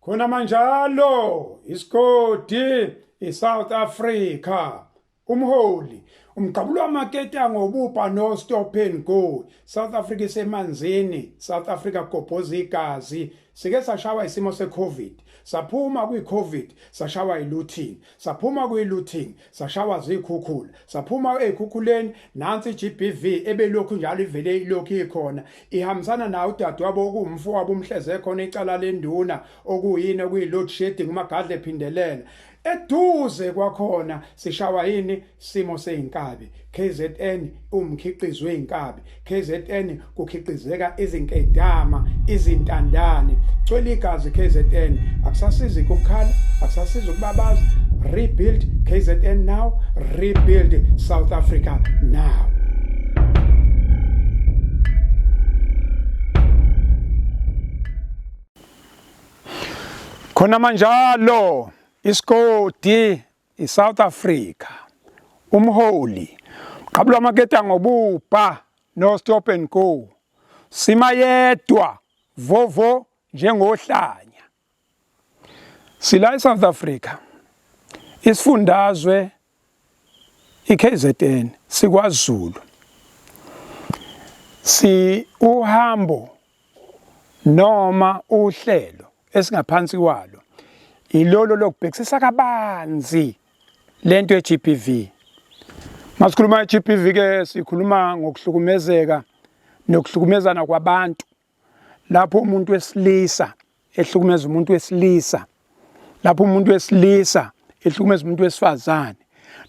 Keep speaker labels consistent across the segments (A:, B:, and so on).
A: Khona manjalo isigodi iSouth Africa umholi umqabulo wamaketa ngobupha no stop and go. South Africa isemanzini, South Africa gobhoza igazi. Sike sashawa isimo seCovid, saphuma kwiCovid sashawa ilooting, saphuma kwilooting sashawa zikhukhula, saphuma ekhukhuleni nansi iGBV ebelokhu njalo ivele ilokhu ikhona ihambisana nawo udadewabo okumfowabo umhleze khona icala lenduna okuyini okuyiload shedding umagadle ephindelela eduze kwakhona sishawa yini simo sezinkabi. KZN umkhiqizo weinkabi, KZN kukhiqizeka izinkedama izintandane cwela igazi. KZN akusasizi ukukhala, akusasizi ukubabaza. Rebuild KZN now, rebuild South Africa now. Khona manjalo isigodi iSouth Africa umholi qabula amaketa ngobupha no stop and go. Simayedwa vovo njengohlanya. Sila eSouth Africa isifundazwe iKZN sikwaZulu. Si uhambo noma uhlelo esingaphansi kwalo ilolo lokubhekisisa kabanzi lento yeGBV. Masikhuluma ngeGBV ke sikhuluma ngokuhlukumezeka nokuhlukumezana kwabantu. Lapho umuntu wesilisa ehlukumeza umuntu wesilisa, lapho umuntu wesilisa ehlukumeza umuntu wesifazane,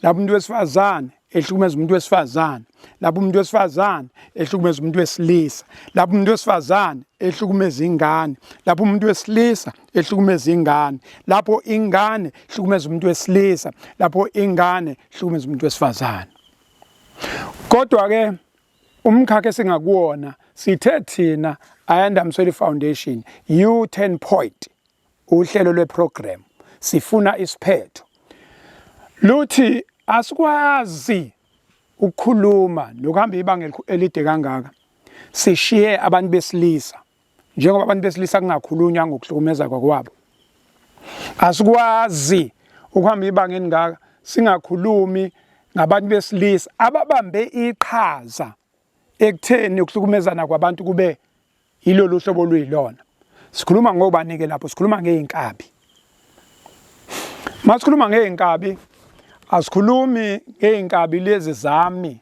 A: lapho umuntu wesifazane ehlukumeza umuntu wesifazane, lapho umuntu wesifazane ehlukumeza umuntu wesilisa, lapho umuntu wesifazane ehlukumeza ingane, lapho umuntu wesilisa ehlukumeza ingane, lapho ingane ehlukumeza umuntu wesilisa, lapho ingane ehlukumeza umuntu wesifazane. Kodwa ke umkhakha esingakuwona sithe thina Ayanda Msweli Foundation U10 point uhlelo lweprogram sifuna isiphetho luthi asikwazi ukukhuluma nokuhamba ibanga elide kangaka sishiye abantu besilisa njengoba abantu besilisa kungakhulunywa ngokuhlukumeza kwabo. Asikwazi ukuhamba ibanga elingaka singakhulumi ngabantu besilisa ababambe iqhaza ekutheni ukuhlukumezana kwabantu kube ilolu hlobo luyilona. Sikhuluma ngobanike lapho, sikhuluma ngeinkabi. Masikhuluma ngeinkabi asikhulumi ngeinkabi lezi zami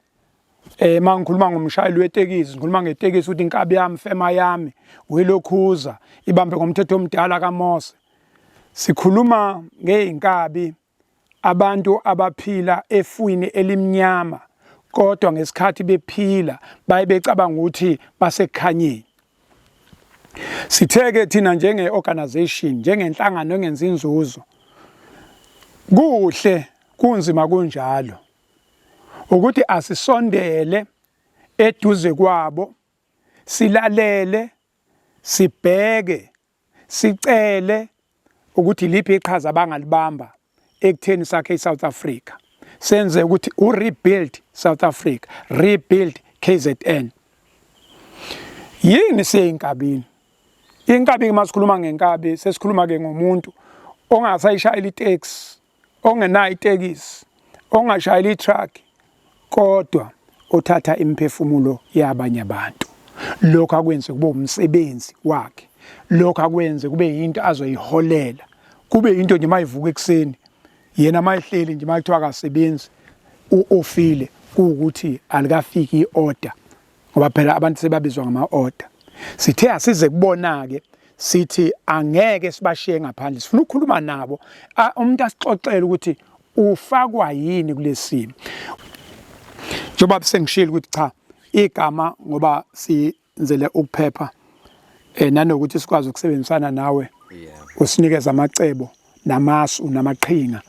A: mangikhuluma ngomshayeli wetekisi, ngikhuluma ngetekisi ukuthi inkabi yami fema yami uyilokhuza ibambe ngomthetho omdala kaMose. Sikhuluma ngeinkabi abantu abaphila efwini elimnyama kodwa ngesikhathi bephila bayebecabanga ukuthi basekukhanyeni. Sitheke thina njenge-organization njengenhlangano engenza inzuzo kuhle kunzima kunjalo ukuthi asisondele eduze kwabo silalele sibheke sicele ukuthi liphi iqhaza abangalibamba ekutheni sakhe iSouth Africa senze ukuthi urebuild South Africa, rebuild KZN. Yini sezinkabini? Inkabi masikhuluma ngenkabi sesikhuluma ke ngomuntu ongasayishayela itaxi, ongenayo itekisi, ongashayela itruck kodwa uthatha imphefumulo yabanye abantu. Lokho akwenze kube umsebenzi wakhe, lokho akwenze kube yinto azoyiholela, kube yinto nje mayivuka ekseni yena mayihleli nje makuthiwa akasebenzi ofile ukuthi alikafiki iorder ngoba phela abantu sebabizwa ngama-order. Sithe asize kubona ke sithi angeke sibashiye ngaphandle, sifuna ukukhuluma nabo umuntu asixoxele ukuthi ufakwa yini kulesimo. Njengoba sengishilo ukuthi cha igama ngoba sinzele ukuphepha nanokuthi sikwazi ukusebenzisana nawe usinikeza amacebo namasu namaqhinga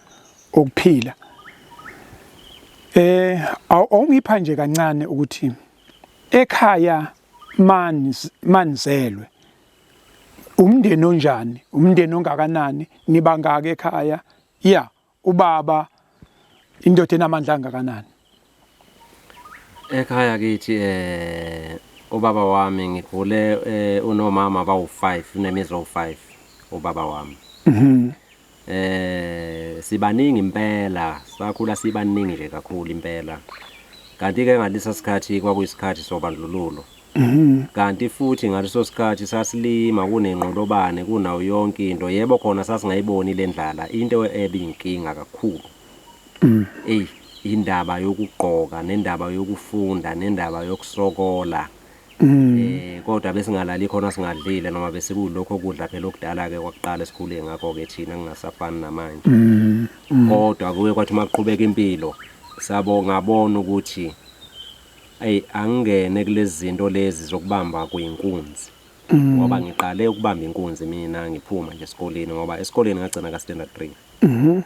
A: okuphila. Awungipha nje kancane ukuthi ekhaya manzelwe umndeni onjani, umndeni ongakanani, nibangaka ekhaya, ubaba indoda enamandla angakanani?
B: Ekhaya kithi ubaba wami ngikhule unomama abawu5 unemizi owu5 ubaba wami. Sibaningi impela, sakhula sibaningi nje kakhulu impela. Kanti ke ngalesa sikhathi kwakuyisikhathi sobandlululo. Kanti futhi ngaleso sikhathi sasilima kunenqolobane kunawo yonke into. Yebo khona sasingayiboni lendlala, into ebinkinga kakhulu. Indaba yokugqoka, nendaba yokufunda, nendaba yokusokola. Kodwa besingalali khona singadlile noma bese kulokho kudla phela okudala ke kwaqala esikhule ngakho ke thina ngingasafani namanje. Kodwa kuye kwathi maqhubeka impilo ngabona ukuthi angene kulezi zinto lezi zokubamba kwinkunzi. Ngoba ngiqale ukubamba inkunzi mina ngiphuma nje esikoleni ngoba esikoleni ngagcina ka standard 3.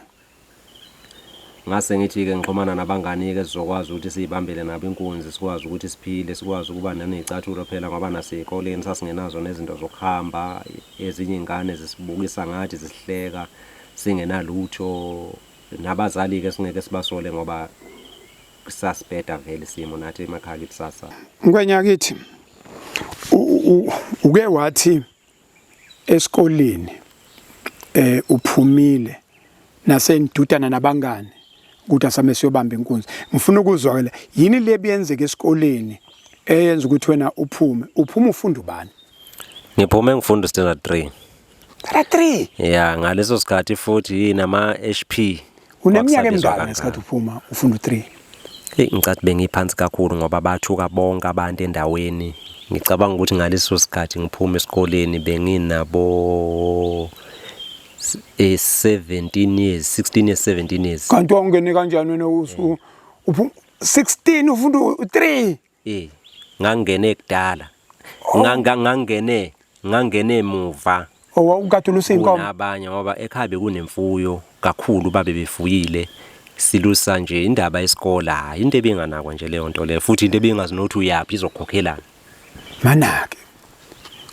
B: Ngase ngithi ke ngixhumana nabangani ke sizokwazi ukuthi sibambele nabo inkunzi, sikwazi ukuthi siphile, sikwazi ukuba nanezicathulo phela ngoba nasesikoleni sasingenazo nezinto zokuhamba, ezinye ingane zisibukisa ngathi zisihleka singenalutho, nabazali ke singeke sibasole ngoba sasibheda vele isimo nathi emakhaya ikusasa.
A: Ngwenyakithi uke wathi esikoleni uphumile nasenidudana nabangani ukuthi asame siyobamba inkunzi. Ngifuna ukuzwakela yini lebiyenzeke esikoleni eyenza ukuthi wena uphuma ufunda ubani?
B: Ngiphume ngifunda standard 3.
A: Standard 3?
B: Yeah, ngaleso sikhathi futhi nama HP.
A: Uneminyaka emingaki ngesikhathi uphuma ufunda 3?
B: Ngicabanga bengiphansi kakhulu ngoba bathuka bonke abantu endaweni. Ngicabanga ukuthi ngaleso sikhathi ngiphuma esikoleni benginabo 17 years, 16 years, 17 years.
A: Kanti ungene kanjani wena 16 ufunda 3?
B: Ngangene kudala. Ngangene emuva.
A: Ukade lusinkomo
B: nabanye ngoba ekhaya kunemfuyo kakhulu babe befuyile. Silusa nje indaba yesikole hayi into ebinganakwa nje leyo nto leyo futhi into ebingazi nokuthi uyapi izokhokhelana.
A: Manake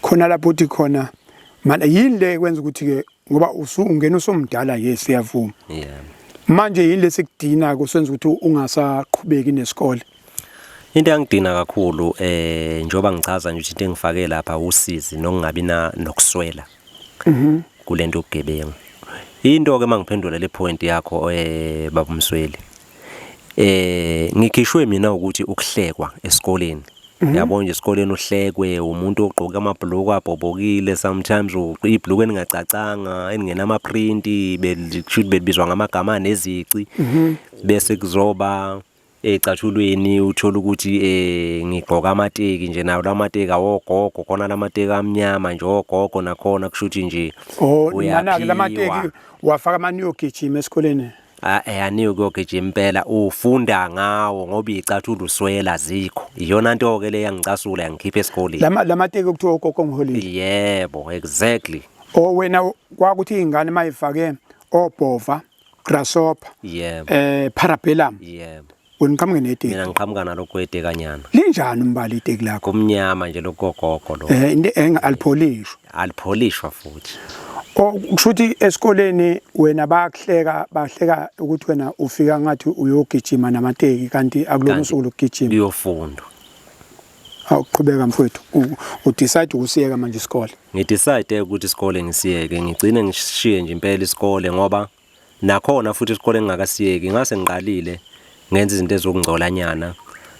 A: khona lapho uthi khona mana yini le kwenza ukuthi ke ngoba ungena usomdala yes siyavuma. Manje yini lesikudina kusenza ukuthi ungasaqhubeki nesikole?
B: Into engidina kakhulu njoba ngichaza nje into engifake lapha usizi nokungabi nokuswela. Kulento ubugebengu. Into ke mangiphendula le point yakho baba Msweli. Ngikhishwe mina ukuthi ukuhlekwa esikoleni. Yabona nje esikoleni uhlekwe umuntu ogqoka amabhloko abhobokile, sometimes ibhloko elingacacanga elingenama print belibizwa ngamagama nezici bese kuzoba ecathulweni uthola ukuthi ngigqoka amateki nje nawo lamateki awogogo khona lamateki amnyama nje ogogo nakhona kushuthi nje
A: uyana-ke lamateki wafaka amaniyogijima esikoleni.
B: Aniyogijima impela ufunda ngawo ngoba icathulo uswela zikho iyona nto ke le yangicasula yangikhipha esikoleni
A: lamateki okuthiwa ogogo ngiholile.
B: Yebo, exactly.
A: Wena kwakuthi ingane mayifake obhova, grasshopper, parabellum.
B: Yebo.
A: Wena ngiqhamuke neteki?
B: Mina ngiqhamuka nalokho etekanyana.
A: Linjani umbala iteki lakho?
B: Kumnyama nje logogogo lo.
A: Alipholishwa.
B: Alipholishwa futhi.
A: Kushuthi esikoleni wena bahleka ukuthi wena ufika ngathi uyogijima namateki kanti akulona usuku lokugijima.
B: Uyofunda.
A: Awuqhubeka mfowethu udecide ukusiyeka manje isikole.
B: Ngidecide ukuthi isikole ngisiyeke ngigcine ngishiye nje impela isikole ngoba nakhona futhi isikole ngingakasiyeki ngase ngiqalile ngenza izinto ezokungcolanyana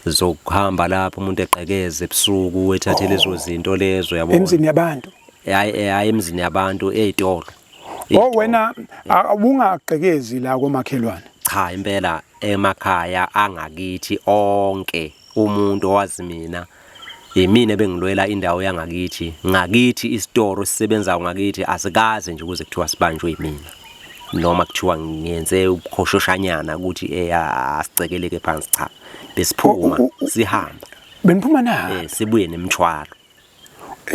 B: zokuhamba lapho umuntu eqhekeze ebusuku ethathe lezo zinto lezo yabona.
A: Emzini yabantu.
B: Hayi emzini yabantu ezitolo.
A: Wena ubungaqhekezi la komakhelwane?
B: Cha impela emakhaya angakithi onke umuntu owazi mina yimina bengilwela indawo yangakithi. Ngakithi isitoro sisebenza ngakithi asikaze nje ukuze kuthiwa sibanjwe yimina. Noma kuthiwa ngiyenze ubukhoshashanyana ukuthi asicekeleke phansi cha. Besiphuma sihamba.
A: Beniphuma na?
B: Sibuye nemithwalo.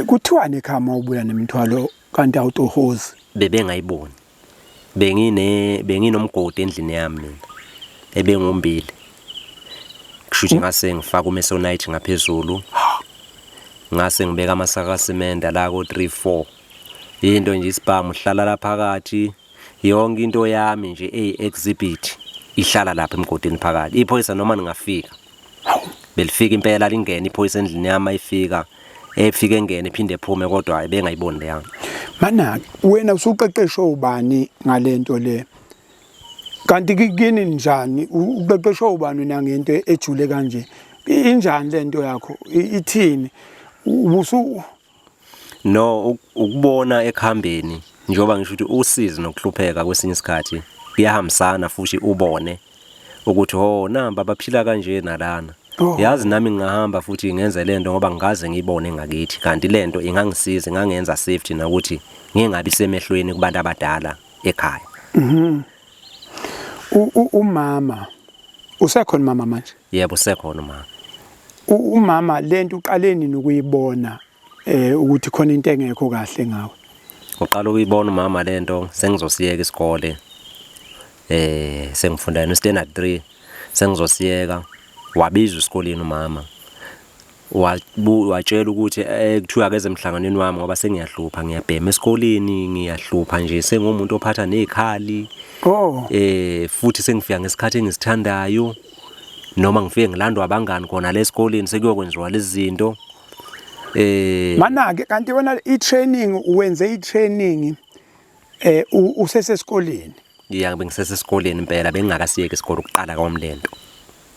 A: Kuthiwa nekhama ubuya nemithwalo kanti awutohozi.
B: Bebengayiboni. Benginomgodi endlini yami mina. Ebengumbili. Kushuthi ngase ngifaka umesonite ngaphezulu. Ngase ngibeka amasaka semenda la ko 3-4. Into nje isibhamu hlala lapha phakathi. Yonke into yami nje exhibit ihlala lapha emgodini phakathi. Iphoyisa noma ningafika. Belifika impela lingene iphoyisa endlini yami ayifika. Efike ngene iphinde ephume kodwa bengayiboni le yangu.
A: Mana wena usuqeqeshwe ubani ngalento le? Kanti kini njani uqeqeshwe ubani nangento ejule kanje? Injani lento yakho? Ithini? Ubusu
B: No ukubona ekhambeni njoba ngisho ukuthi usizi nokuhlupheka kwesinye isikhathi kuyahambisana futhi ubone ukuthi namba baphila kanje nalana. Yazi nami ngingahamba futhi ngenze lento ngoba ngikaze ngibone ngakithi kanti lento ingangisiza ngangenza safety nakuthi ngingabi semehlweni kubantu abadala ekhaya.
A: Umama usekhona mama manje?
B: Yebo usekhona mama.
A: Umama lento uqaleni nokuyibona ukuthi khona into engekho kahle ngawe.
B: Uqala ukuyibona umama lento sengizosiyeka isikole. Sengifunda no standard 3 sengizosiyeka wabizwa esikoleni umama. Watshela ukuthi kuthiwa ke zemhlanganweni wami ngoba sengiyahlupha ngiyabhema esikoleni ngiyahlupha nje sengumuntu ophatha nezikhali. Futhi sengifika ngesikhathi engisithandayo noma ngifike ngilandwa abangani khona le esikoleni sekuyokwenziwa lezi zinto.
A: Mana ke kanti wena i-training wenze i-training usesesikoleni?
B: Yeah bengisesesikoleni impela bengingakasiyeki isikole ukuqala kwamlento.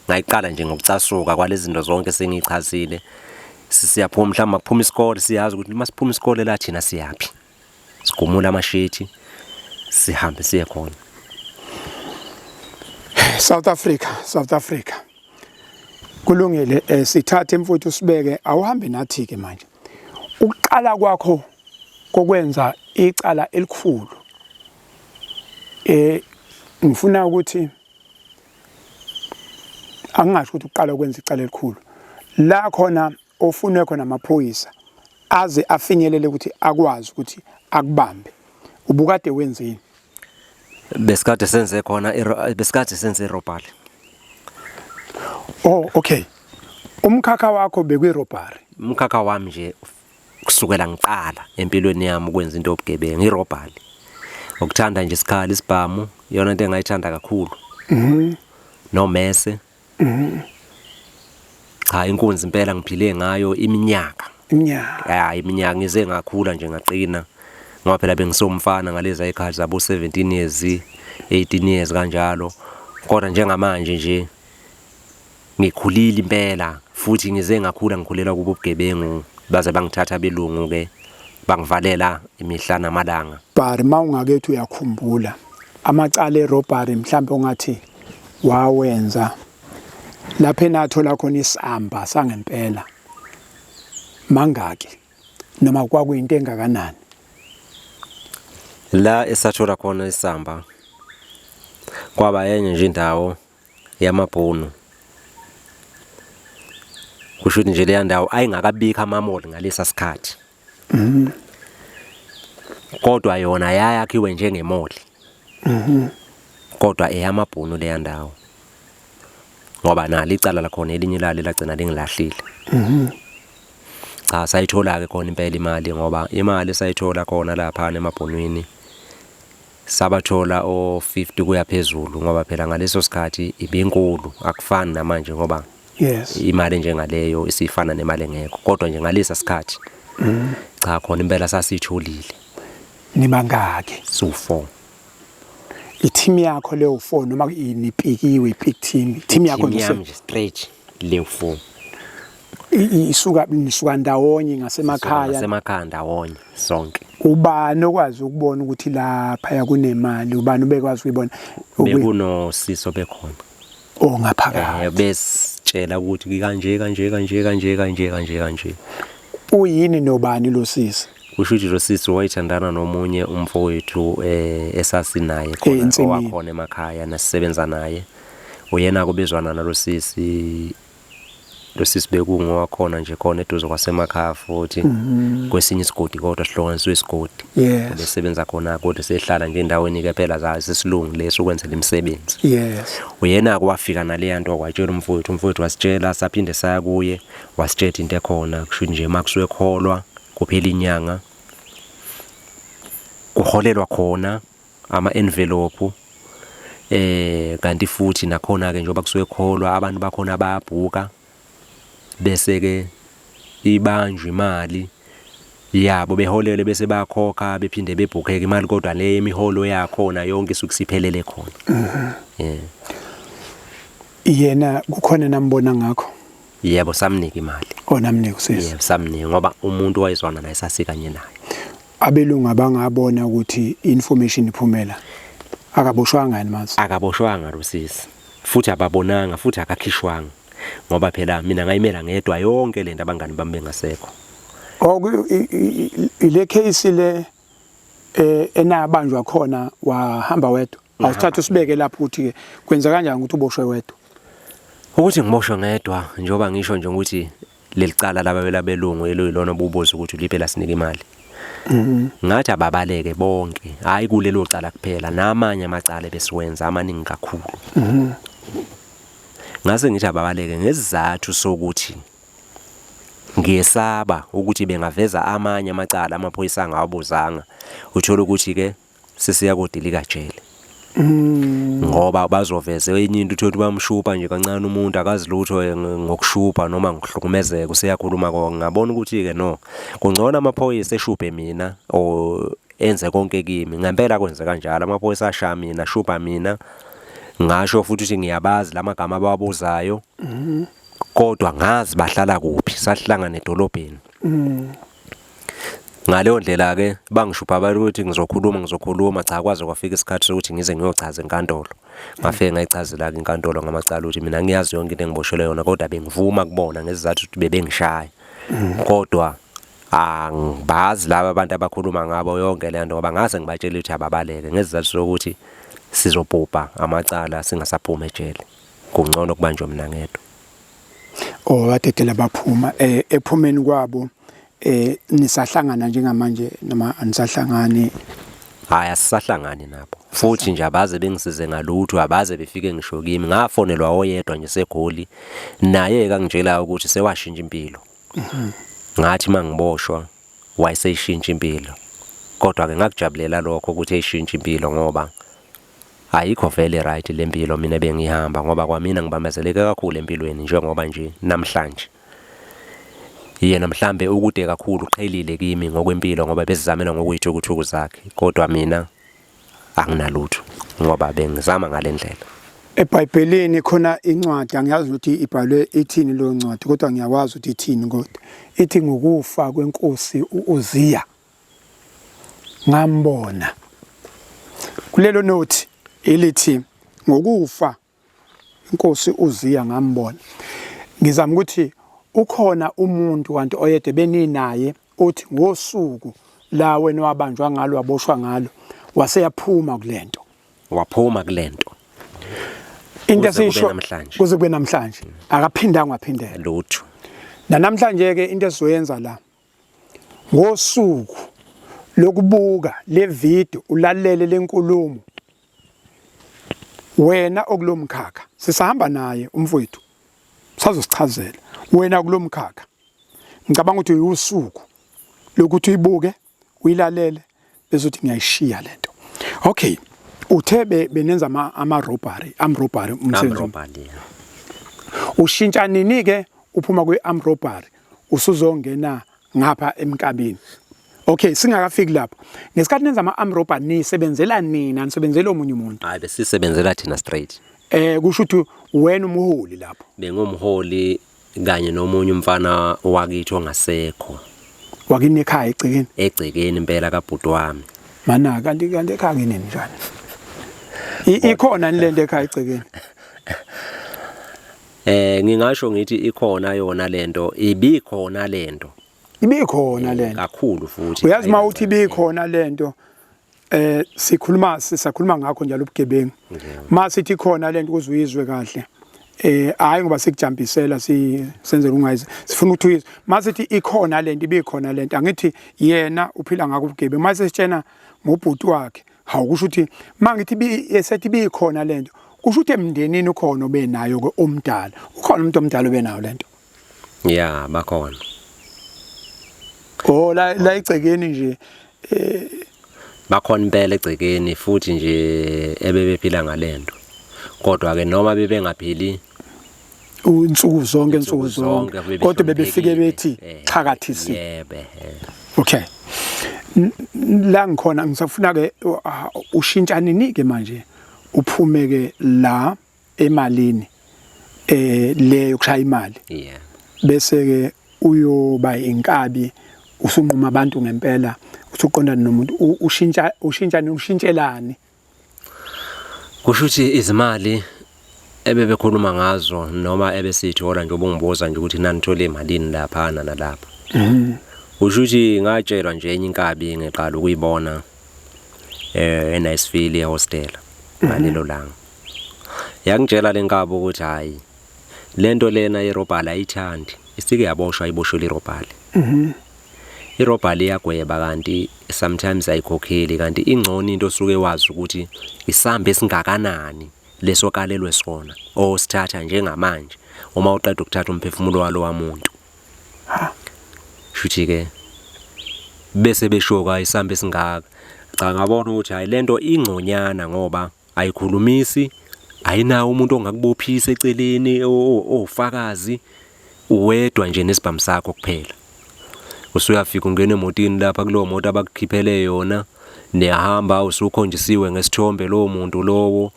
B: Ngayiqala nje ngokucasuka kwalezi zinto zonke sengichazile. Siyaphuma mhlawumbe kuphuma isikole siyazi ukuthi masiphuma isikole la thina siyapi. Sigumula amashethi sihambe siye khona.
A: South Africa. Kulungile sithathe mfowethu usibeke awuhambe nathi ke manje. Ukuqala kwakho kokwenza icala elikhulu. Ngifuna ukuthi angasho ukuthi uqala ukwenza icala elikhulu. La khona ofunwe khona amaphoyisa aze afinyelele ukuthi akwazi ukuthi akubambe. Ubukade wenzeni?
B: Besikade senze khona besikade senze robbery.
A: Okay. Umkhakha wakho bekwi-robbery?
B: Umkhakha wami nje kusukela ngiqala empilweni yami ukwenza into yobugebengu i-robbery. Ukuthanda nje isikhali isibhamu yona into engayithanda kakhulu. No mese. Cha inkunzi impela ngiphile ngayo iminyaka. Iminyaka ngize ngakhula nje ngaqina. Ngoba phela bengisomfana ngalezi ikhali zabo 17 years, 18 years kanjalo. Kodwa njengamanje nje ngikhulile impela futhi ngize ngakhula ngikhulela kubo ubugebengu baze bangithatha belungu ke bangivalela imihla namalanga.
A: Bari mawungakethu uyakhumbula amacala erobbery mhlambe ongathi wawenza lapha enathola khona isamba sangempela mangaki noma kwakuyinto engakanani?
B: La esathola khona isamba kwaba yenye nje indawo yamabhunu. Kusho nje le ndawo ayingakabika amamoli ngalesa sikhathi. Kodwa yona yayakhiwe njengemoli. Kodwa eyamabhunu le ndawo. Ngoba nali icala la khona elinye lali lagcina lingilahlile. Cha sayithola ke khona impela imali ngoba imali sayithola khona lapha emabhonweni. Sabathola o50 kuya phezulu ngoba phela ngaleso sikhathi ibinkulu akufani namanje ngoba imali njengaleyo isifana nemali engekho kodwa nje ngalesa sikhathi cha khona impela sasitholile.
A: Nibangaki?
B: So4.
A: I-team yakho leyo 4 noma inipikiwe i-big team yakho
B: nje stretch leyo 4
A: nisuka ndawonye
B: ngasemakhaya ndawonye sonke.
A: Ubani okwazi ukubona ukuthi lapha yakunemali? Ubani ubekwazi ukuyibona?
B: Bekunosisi bekhona
A: ngaphakathi
B: besitshela ukuthi kanje.
A: Uyini nobani lo sisi?
B: Kusho ukuthi lo sisi wayithandana nomunye umfowethu esasinaye khona owakhona emakhaya nasisebenza naye. Uyena kubezwana nalo sisi. Lo sisi bekungowakhona nje khona eduze kwasemakhaya futhi kwesinye isigodi kodwa sihlokaniswe isigodi. Besebenza khona kodwa sehlala nje endaweni ke phela zayo sesilungu leso ukwenzela imisebenzi. Uyena kwafika nale nto kwatshela umfowethu wasitshela saphinde saya kuye wasitshela into ekhona kusho nje makusuke kholwa kuphela inyanga kuholelwa khona ama envelope kanti futhi nakhona ke njengoba kusuke kholwa abantu bakhona bayabhuka bese ke ibanjwe imali yabo beholele bese bakhokha bephinde bebhukheke imali kodwa le imiholo yakhona yonke isukusiphelele khona.
A: Yena kukhona nambona ngakho.
B: Yebo samnika imali.
A: Namnika usisi.
B: Yebo samnika ngoba umuntu wayezwana naye sasikanye naye.
A: Abelungu abangabona ukuthi information iphumela. Akaboshwanga yini manje?
B: Akaboshwanga usisi. Futhi ababonanga futhi akakhishwanga. Ngoba phela mina ngayimela ngedwa yonke lento abangani bami bengasekho.
A: Ile case le enabanjwa khona wahamba wedwa. Awuthatha usibeke lapho uthi kwenza kanjani ukuthi uboshwe wedwa?
B: Ukuthi ngiboshwe ngedwa njengoba ngisho nje ukuthi lelicala labelungu elilona obubuza ukuthi liphela sinika imali. Ngathi ababaleke bonke hayi kulelo cala kuphela namanye amacala besiwenza amaningi kakhulu. Ngase ngithi ababaleke ngesizathu sokuthi ngiyesaba ukuthi bengaveza amanye amacala amaphoyisa angawabuzanga uthola ukuthi ke sesiya kodilika jele. Ngoba bazoveza enye into uthi bamshupa nje kancane umuntu akazi lutho ngokushupa noma ngokuhlukumezeka useyakhuluma konke ngabona ukuthi ke no kungcono amaphoyisa eshuphe mina o enze konke kimi ngempela kwenze kanjalo amaphoyisa ashaya mina shupa mina ngasho futhi ukuthi ngiyabazi lamagama abawabuzayo kodwa ngazi bahlala kuphi sahlangana edolobheni. Ngaleyo ndlela ke bangishupha abantu ukuthi ngizokhuluma cha kwaze kwafika isikhathi sokuthi ngize ngiyochaza enkantolo. Ngafike ngayichazela inkantolo ngamacala ukuthi mina ngiyazi yonke into engiboshelwe yona kodwa bengivuma kubona ngesizathu ukuthi bebengishaya. Kodwa angibazi laba abantu abakhuluma ngabo yonke le nto ngoba ngase ngibatshela ukuthi ababaleke ngesizathu sokuthi sizobhubha amacala singasaphuma ejele. Kungcono kubanjwe mina ngedwa.
A: Batetela baphuma ephumeni kwabo nisahlangana njengamanje noma anisahlangani?
B: Hayi asisahlangani nabo. Futhi nje abaze bengisize ngalutho abaze befike ngisho kimi ngafonelwa oyedwa nje segoli naye kangitshela ukuthi sewashintsha impilo. Ngathi mangiboshwa wayeseyishintsha impilo. Kodwa ke ngakujabulela lokho ukuthi eyishintsha impilo ngoba ayikho vele right lempilo mina bengihamba ngoba kwamina ngibambezeleke kakhulu empilweni njengoba nje namhlanje. Yena mhlambe ukude kakhulu uqhelile kimi ngokwempilo ngoba besizamela ngokuyithukuthuku zakhe kodwa mina anginalutho ngoba bengizama ngalendlela.
A: eBhayibhelini khona incwadi angiyazi ukuthi ibhalwe ithini lo ncwadi kodwa ngiyakwazi ukuthi ithini kodwa ithi ngokufa kwenkosi uZiya ngambona kulelo note elithi ngokufa inkosi uZiya ngambona. Ngizama ukuthi ukhona umuntu kanti oyede beninaye uthi ngosuku la wena wabanjwa ngalo waboshwa ngalo waseyaphuma kulento
B: waphuma kulento
A: into esisho kuze kube namhlanje akaphindanga waphindela
B: lutho.
A: Namhlanje ke into esizoyenza la ngosuku lokubuka le video ulalele lenkulumo wena okulomkhakha sisahamba naye umfowethu sazosichazela wena kulomkhakha ngicabanga ukuthi usuku lokuthi uyibuke uyilalele bezothi ngiyayishiya lento. Okay, uthe benenza ama-robbery umsebenzi. Ushintsha nini ke uphuma kwe-robbery usuzongena ngapha emkabini? Okay, singakafiki lapho. Ngesikhathi nenza ama-robbery nisebenzela nina nisebenzela omunye umuntu?
B: Hayi besisebenzela thina straight.
A: Kusho ukuthi wena umholi lapho?
B: Bengumholi kanye nomunye umfana wakithi ongasekho.
A: Wakini ekhaya egcekeni?
B: Egcekeni impela kabhuti wami.
A: Mana kanti ekhaya kini njani? Ikhona nilento ekhaya egcekeni?
B: Ngingasho ngithi ikhona yona lento, ibikhona lento.
A: Ibikhona lento.
B: Kakhulu futhi.
A: Uyazi mawuthi ibikhona lento sisakhuluma ngakho njalo ubugebengu. Masithi khona lento kuzuyizwe kahle. Hayi ngoba sikujampisela senzele ungayizi sifuna ukuthi masithi ikhona lento ibikhona lento angithi yena uphila ngakho ubugebengu mase sitshena ngobhuti wakhe hawu kusho ukuthi mangithi esethi ibikhona lento kusho ukuthi emndenini ukhona obenayo ke omdala ukhona umuntu omdala obenayo lento.
B: Yeah bakhona.
A: La igcekeni nje
B: bakhona impela egcekeni futhi nje ebebephila ngalento kodwa ke noma bebengaphili
A: insuku zonke kodwa bebefike bethi chakathisi.
B: Yebo.
A: Okay. La ngikhona ngisafuna ke ushintsha nini ke manje uphume ke la emalini leyo kushaya imali.
B: Yeah.
A: Bese ke uyoba inkabi usunquma abantu ngempela usuqondana nomuntu ushintshelani.
B: Kusho ukuthi izimali ebebekhuluma ngazo noma ebesithola nje ubungibuza nje ukuthi nanithola imalini lapha nalapha. Kusho ukuthi ngatshelwa nje enye inkabi ngeqala ukuyibona eNiceville hostel ngalelo langa. Yakungitshela lenkabi ukuthi hayi lento lena yerobhali ayithandi isike yaboshwa iboshwe irobhali. Irobhali iyagweba kanti sometimes ayikhokheli kanti ingcono into osuke wazi ukuthi isambe esingakanani leso kalelwe sona osithatha njengamanje uma uqeda ukuthatha umphefumulo walo wamuntu. Shuthi ke bese beshoka isambe singaka cha ngabona ukuthi hayi lento ingconyana ngoba ayikhulumisi ayinawo umuntu ongakubophisa eceleni ofakazi uwedwa nje nesibhamu sakho kuphela. Usuyafika ungena emotini lapha kulowo moto abakukhiphele yona niyahamba usukhonjisiwe ngesithombe lowo muntu lowo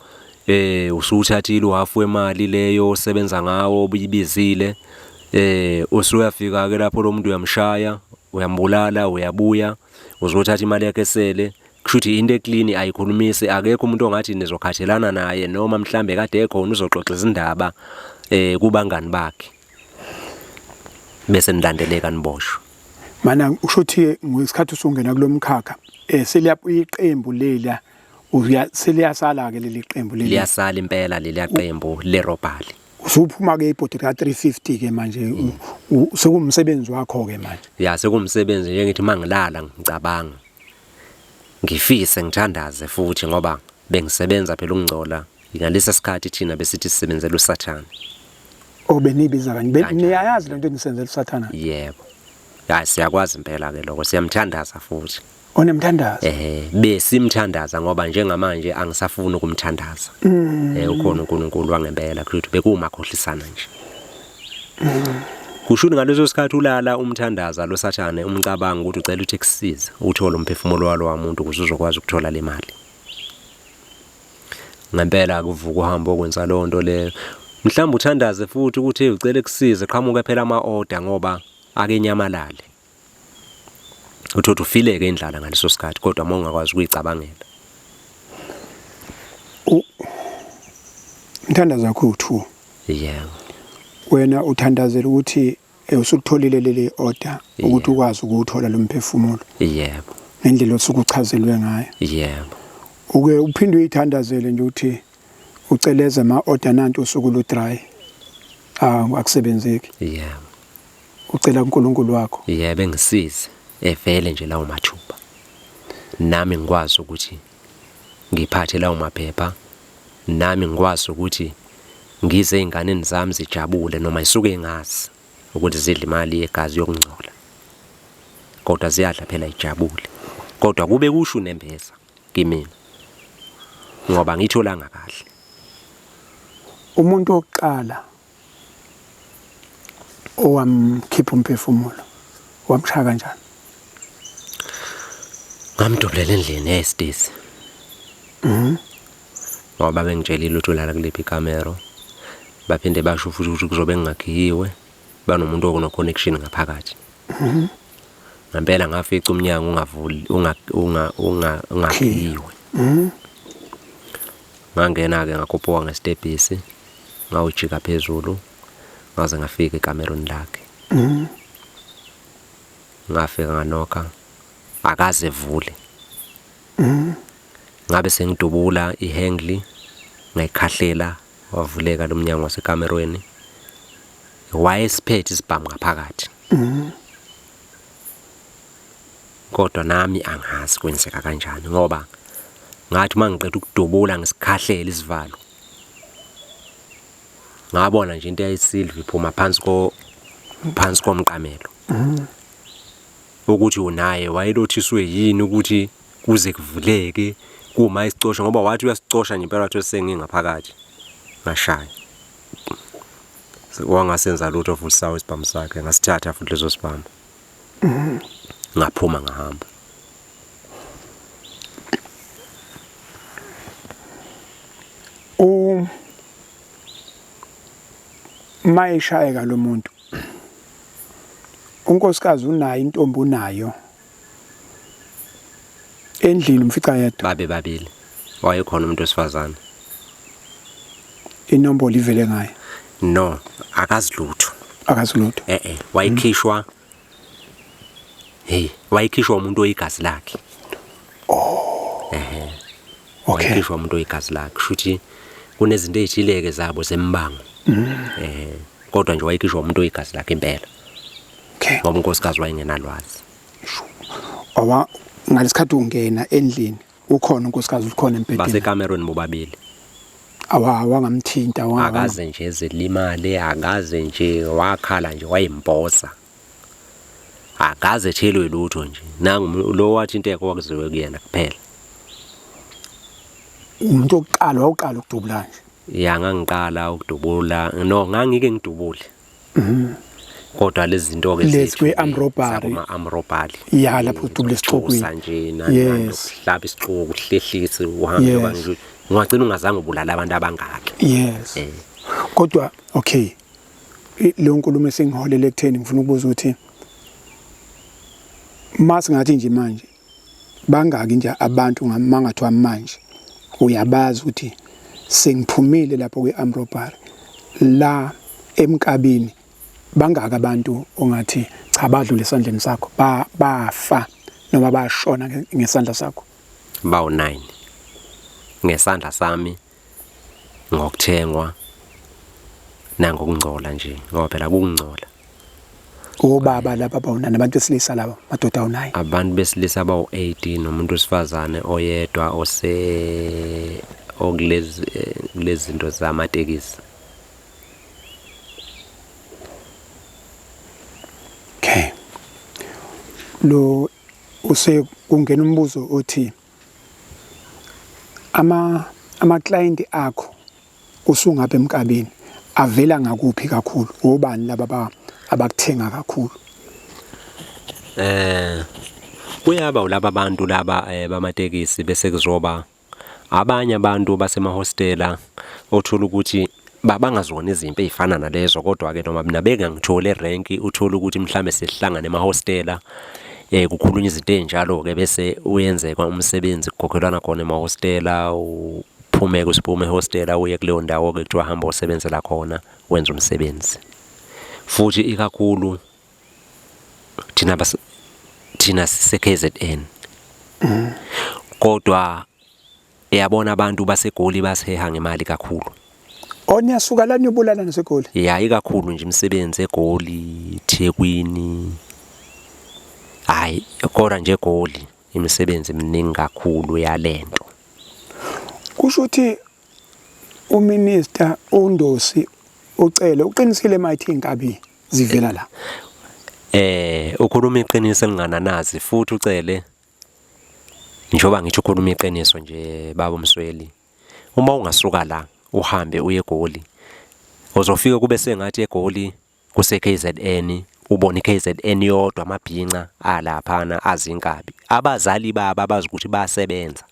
B: usuthathile uhafu wemali leyo osebenza ngawo ubuyibizile usuyafika ke lapho lo muntu uyamshaya uyambulala uyabuya uzothatha imali yakhe esele kushuthi into eclean ayikhulumisi akekho umuntu ongathi nizokhathelana naye noma mhlambe kade ekhona uzoxoxa izindaba kubangani bakhe bese nilandeleka niboshwe.
A: Mana ushuthi ngesikhathi usungena kulomkhakha seliyabuya iqembu lela seliyasala ke leli qembu leli
B: liyasala impela leli qembu lerobhali.
A: Usuphuma ke ibhodi ka 350 ke manje sekumsebenzi wakho ke manje.
B: Ya sekumsebenzi nje ngithi mangilala ngicabanga ngifise ngithandaze futhi ngoba bengisebenza phela ukungcola ngalesa sikhathi thina besithi sisebenzela uSathane.
A: Benibiza kanje niyayazi lento enisenzela uSathane?
B: Yebo. Ya siyakwazi impela ke lokho siyamthandaza futhi.
A: Onemthandazo?
B: Besimthandaza ngoba njengamanje angisafuni ukumthandaza. Ukhona uNkulunkulu wangempela futhi bekumakhohlisana nje. Kusho ngaleso sikhathi ulala umthandaza lo Sathane umcabanga ukuthi ucela uthi kusiza uthola umphefumulo walo wamuntu ukuze uzokwazi ukuthola le mali. Ngempela kuvuka uhambo okwenza lonto le. Mhlawumbe uthandaze futhi ukuthi ucela kusize qhamuke phela ama-order ngoba ake nyamalale. Uthothi ufileke indlala ngaleso sikhathi kodwa uma ungakwazi ukuyicabangela.
A: Umthandazo wakho u2.
B: Yebo.
A: Wena uthandazela ukuthi usukutholile leli order ukuthi ukwazi ukuthola lo mphefumulo.
B: Yebo.
A: Ngendlela osukuchazelwe ngayo.
B: Yebo.
A: Uke uphinde uyithandazele nje ukuthi uceleze ama-order nanti usuku lu-dry akusebenzeki.
B: Yebo.
A: Ucela uNkulunkulu wakho.
B: Yebo engisize evele nje lawo mathuba. Nami ngikwazi ukuthi ngiphathe lawo maphepha. Nami ngikwazi ukuthi ngize ingane zami zijabule noma isuke ngazi ukuthi zidla imali yegazi yokungcola. Kodwa ziyadla phela ijabule. Kodwa kube kusho nembeza kimi ngoba ngitholanga kahle.
A: Umuntu oqala owamkhipha umphefumulo wamshaya kanjani?
B: Ngamdoblela endlini esitisi. Ngoba bengitshelile ukuthi ulala kulephi ikamero. Baphinde basho futhi ukuthi kuzobe ngingakhiyiwe banomuntu okune connection ngaphakathi. Ngempela ngafica umnyango ungavuli ungakhiyiwe. Ngangena ke ngakhophuka ngesitebhisi ngawujika phezulu ngaze ngafika ekamerweni lakhe. Ngafika nganokha akaze vule. Ngabe sengidubula ihangli ngayikhahlela wavuleka lo mnyango wasekamerweni. Wayesiphethe isibhamu ngaphakathi. Kodwa nami angazi kwenzeka kanjani ngoba ngathi mangiqeda ukudubula ngisikhahlela isivalo. Ngabona nje into eyayisilva iphuma phansi komqamelo. Ukuthi unaye wayelothiswe yini ukuthi kuze kuvuleke kuma isicosha ngoba wathi uyasicosha nje impela wathi sengingaphakathi ngashaya. Wangasenza lutho futhi sawo isibhamu sakhe ngasithatha futhi lezo sibhamu. ngaphuma ngahamba.
A: Mayishayeka lo muntu unkosikazi unayo intombi unayo endlini umfica yedwa
B: Babe babili wayekhona umuntu wesifazane.
A: inombolo ivele ngayo
B: No, akazilutho.
A: akazilutho
B: Wayikhishwa wayikhishwa umuntu oyigazi lakhe.
A: okay
B: Wayikhishwa umuntu oyigazi lakhe. Shuthi kunezinto ezithileke zabo zembango. Kodwa nje wayikhishwa umuntu oyigazi lakhe impela.
A: okay
B: Ngoba unkosikazi wayengenalwazi.
A: awa ngalesikhathi ungena endlini ukhona unkosikazi ukhona empedeni
B: Basekamerweni bobabili.
A: awangamthinta
B: Akaze nje ezelimale, akaze nje wakhala nje wayimboza. Akaze thelwe lutho nje. Nangu lo wathi inteko wakuziwe kuyena kuphela.
A: umuntu oqala ukudubula nje
B: Ya ngangiqala ukudubula. No, ngangike ngidubule. Kodwa lezi zinto ke
A: Lezi kwe-armrobbery.
B: Kuma armrobbery.
A: Ya, lapho udubula esixukwini.
B: Nje
A: Yes.
B: hlaba isixuku hlehlisi uhambe
A: Yes.
B: kanje. Ungagcina ungazange ubulala abantu abangaki.
A: yes kodwa okay lo nkulumo esengiholele ekutheni ngifuna ukubuza ukuthi masingathi nje manje bangaki nje abantu ngamangathiwa manje uyabazi ukuthi sengiphumile lapho kwe-armrobbery la emkabini bangaka abantu ongathi cha badlule esandleni sakho bafa noma bashona ngesandla sakho
B: Bawu 9 ngesandla sami ngokuthengwa nangokungcola nje ngoba phela kungcola.
A: obaba laba bawunana abantu besilisa laba madoda awunayo
B: Abantu besilisa abawu 18 nomuntu wesifazane oyedwa okulezi zinto zamatekisi.
A: okay lo kungena umbuzo othi ama client akho usungapha emkabini avela ngakuphi kakhulu obani laba abakuthenga kakhulu
B: Kuyaba ulaba abantu laba bamatekisi bese kuzoba abanye abantu basemahostela othola ukuthi babangazona izimpi ezifana nalezo kodwa ke noma nabeka ngithole rank uthola ukuthi mhlambe sesihlangana emahostela kukhulunywa izinto ezinjalo ke bese uyenzeka umsebenzi kukhokhelwana khona emahostela uphume kusiphume ehostela uye kuleyo ndawo ke kuthiwa hamba usebenzela khona wenza umsebenzi. Futhi ikakhulu thina sise KZN. Kodwa yabona abantu baseGoli baseha ngemali kakhulu.
A: oniyasuka la niyobulala naseGoli
B: Ya ikakhulu nje imisebenzi eGoli, Thekwini. Hayi kodwa nje eGoli imisebenzi eminingi kakhulu yalento.
A: kusho ukuthi uminister uNdosi ucele uqinisile mayithi Inkabi zivela la
B: ukhuluma iqiniso elingananazi futhi ucele njoba ngithi ukhuluma iqiniso nje baba Msweli uma ungasuka la uhambe uye eGoli uzofika kube sengathi eGoli kuse KZN ubona iKZN yodwa amabhinqa alaphana azinkabi abazali baba bazi ukuthi basebenza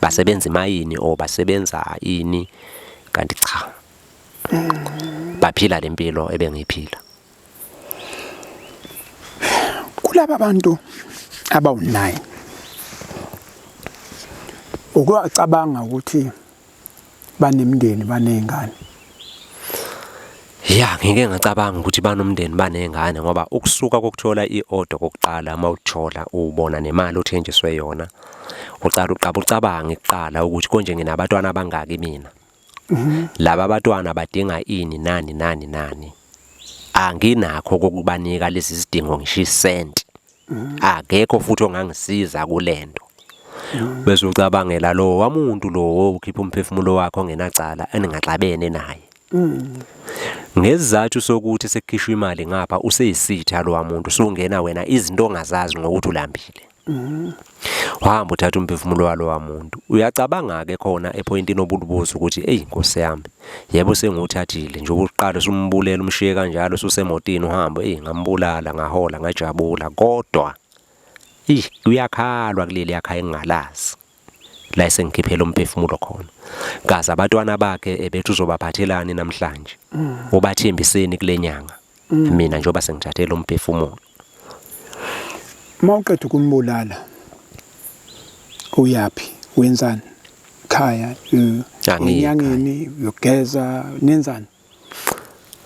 B: basebenza imayini o basebenza ini kanti cha baphila lempilo ebengiphila.
A: kulaba abantu abawu9 ukwacabanga ukuthi banemndeni banezingane
B: Ya ngeke ngacabanga ukuthi banomndeni banezingane ngoba ukusuka kokuthola iorder kokuqala uma uthola ubona nemali othenjiswe yona ucabanga iqala ukuthi konje nginabantwana abangaki mina. Laba abantwana badinga ini nani anginakho kokubanika lezi zidingo ngisho isenti akekho futhi ongangisiza kulento bese ucabangela lo wamuntu lo ukhipha umphefumulo wakhe ongenacala eningaxabene naye ngezizathu sokuthi sekukhishwa imali ngapha useyisitha lo wamuntu sungena wena izinto ongazazi ngokuthi ulambile wahamba uthatha umphefumulo walo wamuntu uyacabanga ke khona epointini obulubuzo ukuthi hey Nkosi yami yebo senguthathile nje ukuqala usumbulela umshiye kanjalo usemotini uhamba ngambulala ngahola ngajabula kodwa Kuyakhalwa kuleli yakhaya engingalazi la esengikhiphela umphefumulo khona kaze abatwana bakhe ebethu uzobaphathelani namhlanje ubathembiseni kule nyanga mina njengoba sengithathela umphefumulo.
A: Mawuqeda ukumbulala uyapi wenzani khaya enyangeni yogeza nenzani?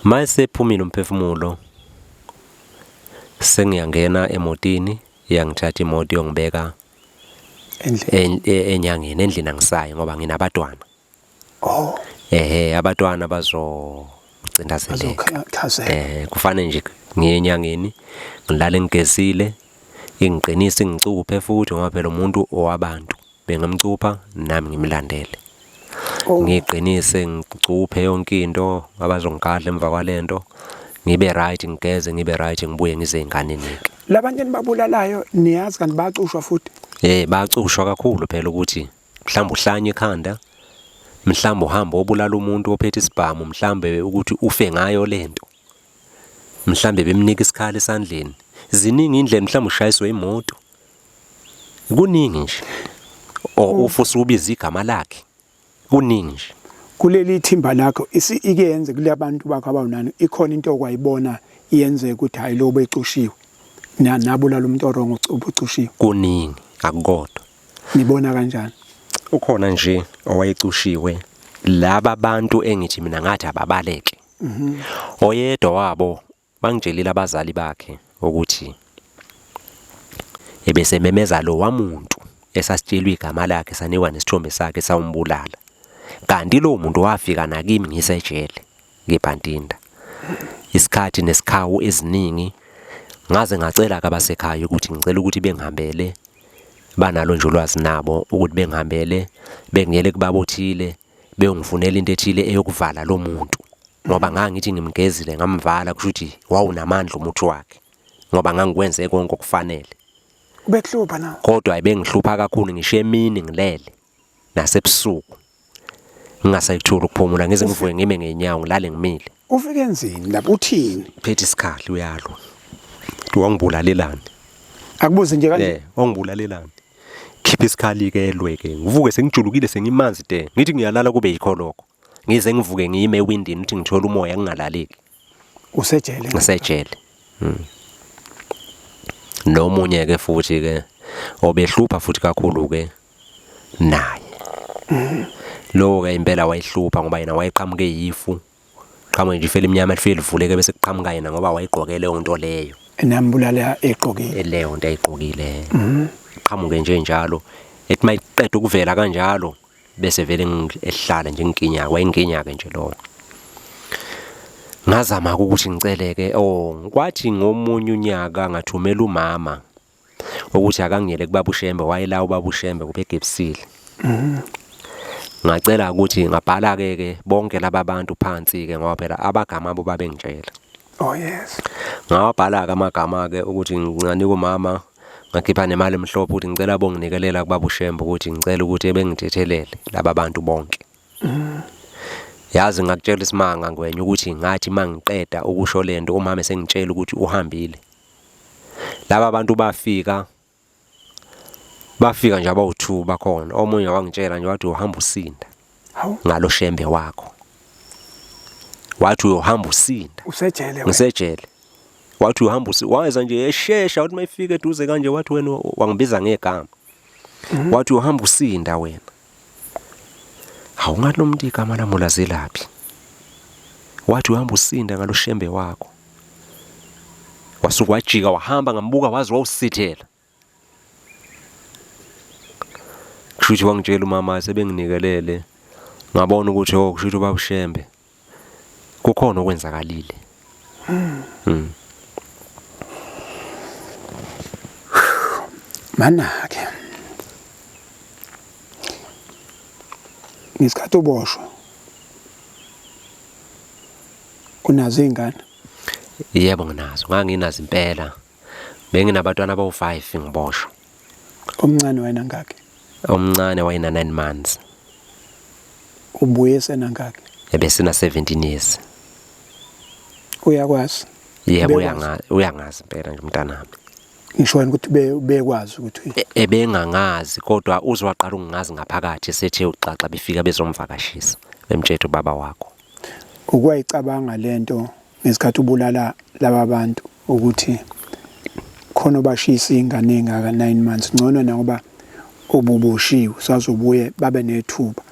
B: Mayesephumile umphefumulo sengiyangena emotini yangithatha imoto yongibeka enyangeni endlini angisayi ngoba nginabatwana. Abatwana bazocindezeleka. Kufanele nje ngiye enyangeni ngilale ngigezile ingiqinise ngicuphe futhi ngoba phela umuntu owabantu bengamcupha nami ngimlandele. Ngiqinise ngicuphe yonke into abazongigadla emva kwalento ngibe right ngigeze ngibe right ngibuye ngize inganeni.
A: Labantu enibabulalayo niyazi kanti bacushwa futhi?
B: Bacushwa kakhulu phela ukuthi mhlawumbe uhlanye ekhanda, mhlawumbe uhamba obulala umuntu ophethe isibhamu, mhlawumbe ukuthi ufe ngayo lento, mhlawumbe bemnika isikhali esandleni. Ziningi indlela, mhlawumbe ushayiswe imoto, kuningi nje. Ufuthi ubiza igama lakhe, kuningi nje.
A: Kuleli thimba lakho ike yenze kule abantu bakho abawunani ikhona into okwayibona iyenze ukuthi hayi lo becushiwe nabulala umuntu orongo ubucushiwe?
B: Kuningi akukodwa.
A: Nibona kanjani?
B: Ukhona nje owayecushiwe laba bantu engithi mina ngathi ababaleke. Oyedwa wabo bangitshelile abazali bakhe ukuthi ebesememeza lo wamuntu esasitshelwe igama lakhe sanikwa nesithombe sakhe sawumbulala. Kanti lo muntu wafika nakimi ngisejele ngeBhantinda. Isikhathi nesikhawu eziningi ngaze ngacela kabasekhaya ukuthi ngicela ukuthi bengihambele banalo nje ulwazi nabo ukuthi bengihambele bengiyele kubabothile bengifunela into ethile eyokuvala lo muntu ngoba ngangithi ngimgezile ngamvala kusho ukuthi wawunamandla umuthi wakhe ngoba ngangikwenze konke okufanele.
A: Bekuhlupha nawe?
B: Kodwa ayibengihlupha kakhulu ngisho emini ngilele nasebusuku ngingasayithola ukuphumula ngize ngivuke ngime ngenyawo ngilale ngimile.
A: Ufike enzini lapho uthini?
B: Phethe isikhali uyalo. Wangibulalelani?
A: Akubuze nje kanje.
B: Wangibulalelani? Khipha isikhali ke elweke. Ngivuke sengijulukile sengimanzi de. Ngithi ngiyalala kube yikho lokho. Ngize ngivuke ngiyime ewindini uthi ngithola umoya ngingalaleki.
A: Usejele?
B: Ngisejele. Nomunye ke futhi ke obehlupha futhi kakhulu ke naye. Lo ke impela wayihlupha ngoba yena wayeqhamuke yifu. Qhamuke nje ifele eminyama lifike livuleke bese kuqhamuka yena ngoba wayiqoke leyo nto leyo.
A: Enambulala eqokile.
B: Leyo nto ayiqokile. Qhamuke nje njalo. Ethi mayiqeda ukuvela kanjalo bese vele ngihlala nje nginkinya wayinkinya ke nje lo. Ngazama ukuthi ngiceleke kwathi ngomunye unyaka ngathumela umama ukuthi akangiyele kubaba uShembe wayela ubaba uShembe kubegebisile. Ngacela ukuthi ngabhala ke bonke laba bantu phansi ke ngoba phela abagama abo babengitshela.
A: Yes.
B: Ngawabhala ke amagama ke ukuthi ngincane kumama ngakhipha nemali emhlophe ukuthi ngicela bonginikelela kubaba uShembe ukuthi ngicela ukuthi ebengithethelele laba bantu bonke. Yazi ngakutshela isimanga ngwenye ukuthi ngathi mangiqeda ukusho lento umama esengitshela ukuthi uhambile. Laba bantu bafika nje abawu2 bakhona. Omunye wangitshela nje wathi uhamba usinda. Ngalo Shembe wakho. Wathi uhamba usinda.
A: Usejele?
B: Ngisejele. Wathi uhamba wayeza nje eshesha wathi mayifike eduze kanje wathi wena wangibiza ngegama. Wathi uhamba usinda wena. Hawu ngathi lo muntu igama lami ulazelaphi? Wathi uhamba usinda ngalo Shembe wakho. Wasuka wajika wahamba ngambuka wazi wawusithela. Kushuthi wangitshela umama sebenginikelele ngabona ukuthi kushuthi ubaba uShembe kukhona okwenzakalile.
A: Mana ke ngisikhathi uboshwa unazo ingane?
B: Yebo nginazo. Nganginazo impela. Benginabatwana abawu5 ngiboshwa.
A: Omncane wena ngakhe?
B: Omncane wayena 9 months.
A: Ubuye sena ngakhe?
B: Ebesina 17 years.
A: Uyakwazi?
B: Yebo uyangazi impela nje umntanami.
A: ngisho ukuthi bekwazi ukuthi
B: ebengangazi kodwa uzwaqala ukungazi ngaphakathi sethe uxaxa befika bezomvakashisa bemtshela ubaba wakho
A: ukwayicabanga lento ngesikhathi ubulala laba bantu ukuthi khona obashisa ingane engaka 9 months ngcono ngoba ububoshiwe sazobuye babe nethuba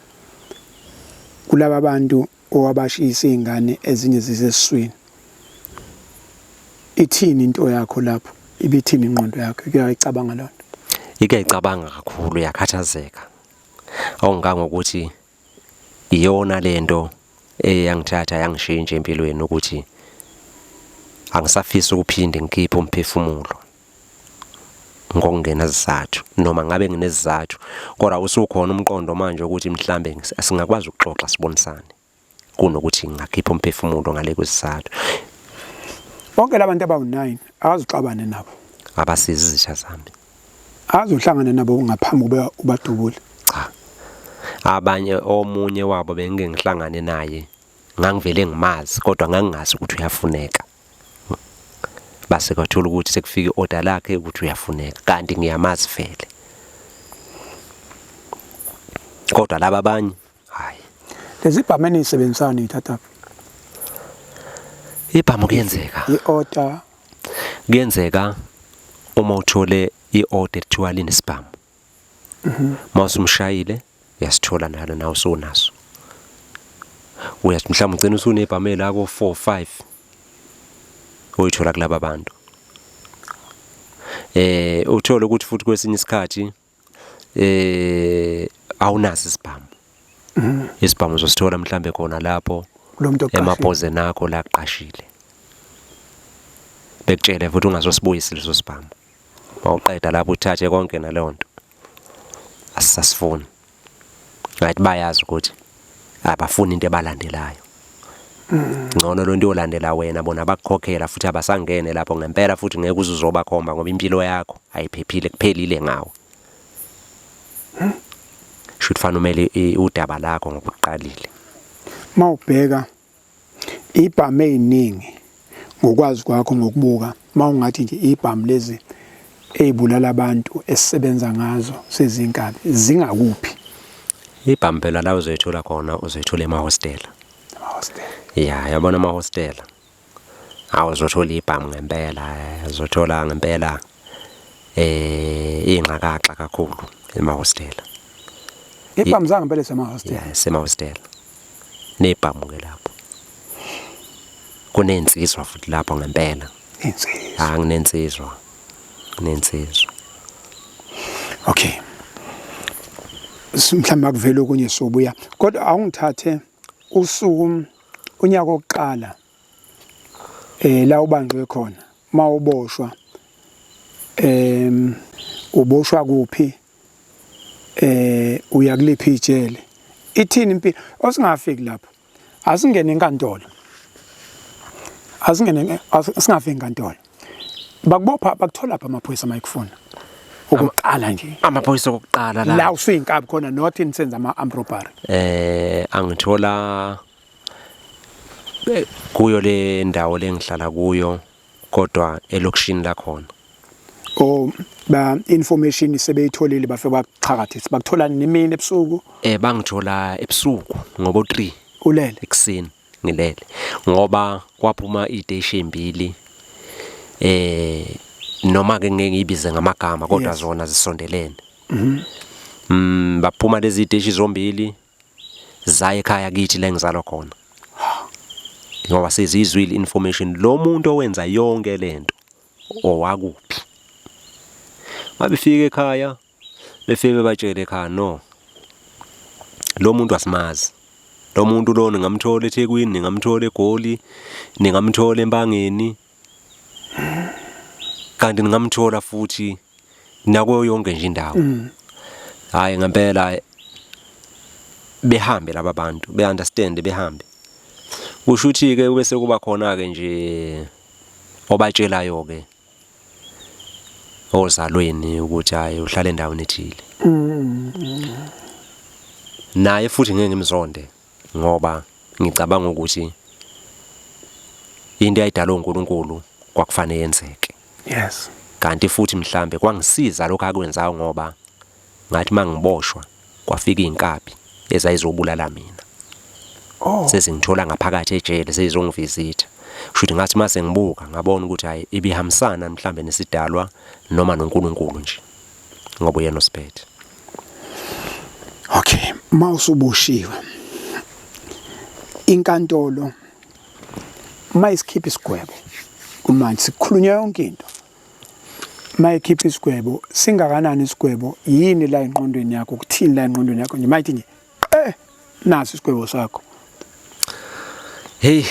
A: kulaba bantu owabashisa ingane ezinye zisesiswini ithini into yakho lapho ibithini ingqondo yakho kuyayicabanga lonto
B: ikayicabanga kakhulu yakhathazeka awungangokuthi iyona lento eyangithatha yangishintsha empilweni ukuthi angisafisi ukuphinde ngikhiphe umphefumulo ngokungena izathu noma ngabe nginezizathu kodwa usukhona umqondo manje ukuthi mhlambe singakwazi ukuxoxa sibonisane kunokuthi ngakhipha umphefumulo ngale kwesizathu
A: bonke labantu abawu9 akazuxabane nabo
B: abasizizitha zami
A: azohlangana nabo ngaphambi kube ubadubule
B: cha abanye omunye wabo bengihlangane naye ngangivele ngimazi kodwa ngangingazi ukuthi uyafuneka base kwathola ukuthi sekufika order lakhe ukuthi uyafuneka kanti ngiyamazi vele kodwa laba abanye hayi
A: lezi ibhameni isebenzisana ithatha
B: ibhamu kuyenzeka
A: iorder
B: kuyenzeka uma uthole iorder ethiwa linesibhamu mawusumshayile uyasithola nalo nawe usunaso uyathi mhlawumbe ugcina usunebhamu la ko 4 5 uyithola kulaba bantu uthola ukuthi futhi kwesinye isikhathi awunazi isibhamu isibhamu uzosithola mhlambe khona lapho emaphoze nakho la qashile bekutshele futhi ungazosibuyisa leso sibhamu mawuqeda lapho uthathe konke nalonto asisasifuni ngathi bayazi ukuthi abafuni into ebalandelayo ngcono lonto yolandela wena bona bakukhokhela futhi abasangene lapho ngempela futhi ngeke uzobakhomba ngoba impilo yakho ayiphephile kuphelile ngawe should fanele udaba lakho ngokuqalile
A: mawubheka ibhamu eziningi ngokwazi kwakho ngokubuka mawungathi nje ibhamu lezi ezibulala abantu esisebenza ngazo Sezinkabi zingakuphi
B: ibhamu phela la uzoyithola khona uzoyithola emahostela ya yabona amahostela awuzothola ibhamu ngempela uzothola ngempela ingxakaxa kakhulu emahostela
A: ibhamu zangempela semahostela
B: ya semahostela nebhamu ke lapho kunensizwa futhi lapho ngempela
A: insizwa
B: nginensizwa
A: okay mhlawumbe akuvela okunye sobuya kodwa awungithathe usuku unyaka oqala la ubanjwe khona mawuboshwa uboshwa kuphi uya kuliphi ijele ithini impilo osingafiki lapho asingene enkantolo asingafiki enkantolo bakubopha bakuthola lapha amaphoyisa amayikufuna ukuqala nje
B: amaphoyisa okuqala
A: la usuyinkabi khona not insenza ama-armed robbery
B: angithola kuyo le ndawo lengihlala kuyo kodwa elokishini la khona
A: ba information sebeyitholile bafike baqhakathisa bakuthola nemini ebusuku
B: bangithola ebusuku ngoba 3
A: ulele
B: ekseni ngilele ngoba kwaphuma ideshi embili noma ke ngeke ngibize ngamagama kodwa zona zisondelene baphuma lezi ideshi zombili zaya ekhaya kithi la ngizalwa khona ngoba sezizwile information lo muntu owenza yonke lento owakuphi mabefika ekhaya befike batshele ekhaya no lo muntu asimazi lo muntu lo ningamthola eThekwini ningamthola eGoli ningamthola eMpangeni kanti ningamthola futhi nakuyo yonke nje indawo hayi ngempela behambe laba bantu beunderstand behambe kusho ukuthi ke bese kuba khona ke nje obatshelayo ke ozalweni ukuthi hayi uhlala endaweni ethile naye futhi ngeke ngimzonde ngoba ngicabanga ukuthi into ayidala uNkulunkulu kwakufanele yenzeke
A: yes
B: kanti futhi mhlambe kwangisiza lokho akwenzayo ngoba ngathi mangiboshwa kwafika Inkabi ezayizobulala mina. Sesingithola ngaphakathi ejele sezongivizitha. Kushuthi ngathi mase ngibuka ngabona ukuthi hayi ibihambisana mhlambe nesidalwa noma noNkulunkulu nje. Ngoba uyena osiphethe.
A: Okay, mawusubushiwe. Inkantolo mayisikhipa isigwebo. Manje sikhulunywa yonke into. Mayikhipha isigwebo, singakanani isigwebo, yini la engqondweni yakho, ukuthini la engqondweni yakho nje mayithi nje nasi isigwebo sakho.
B: Hey,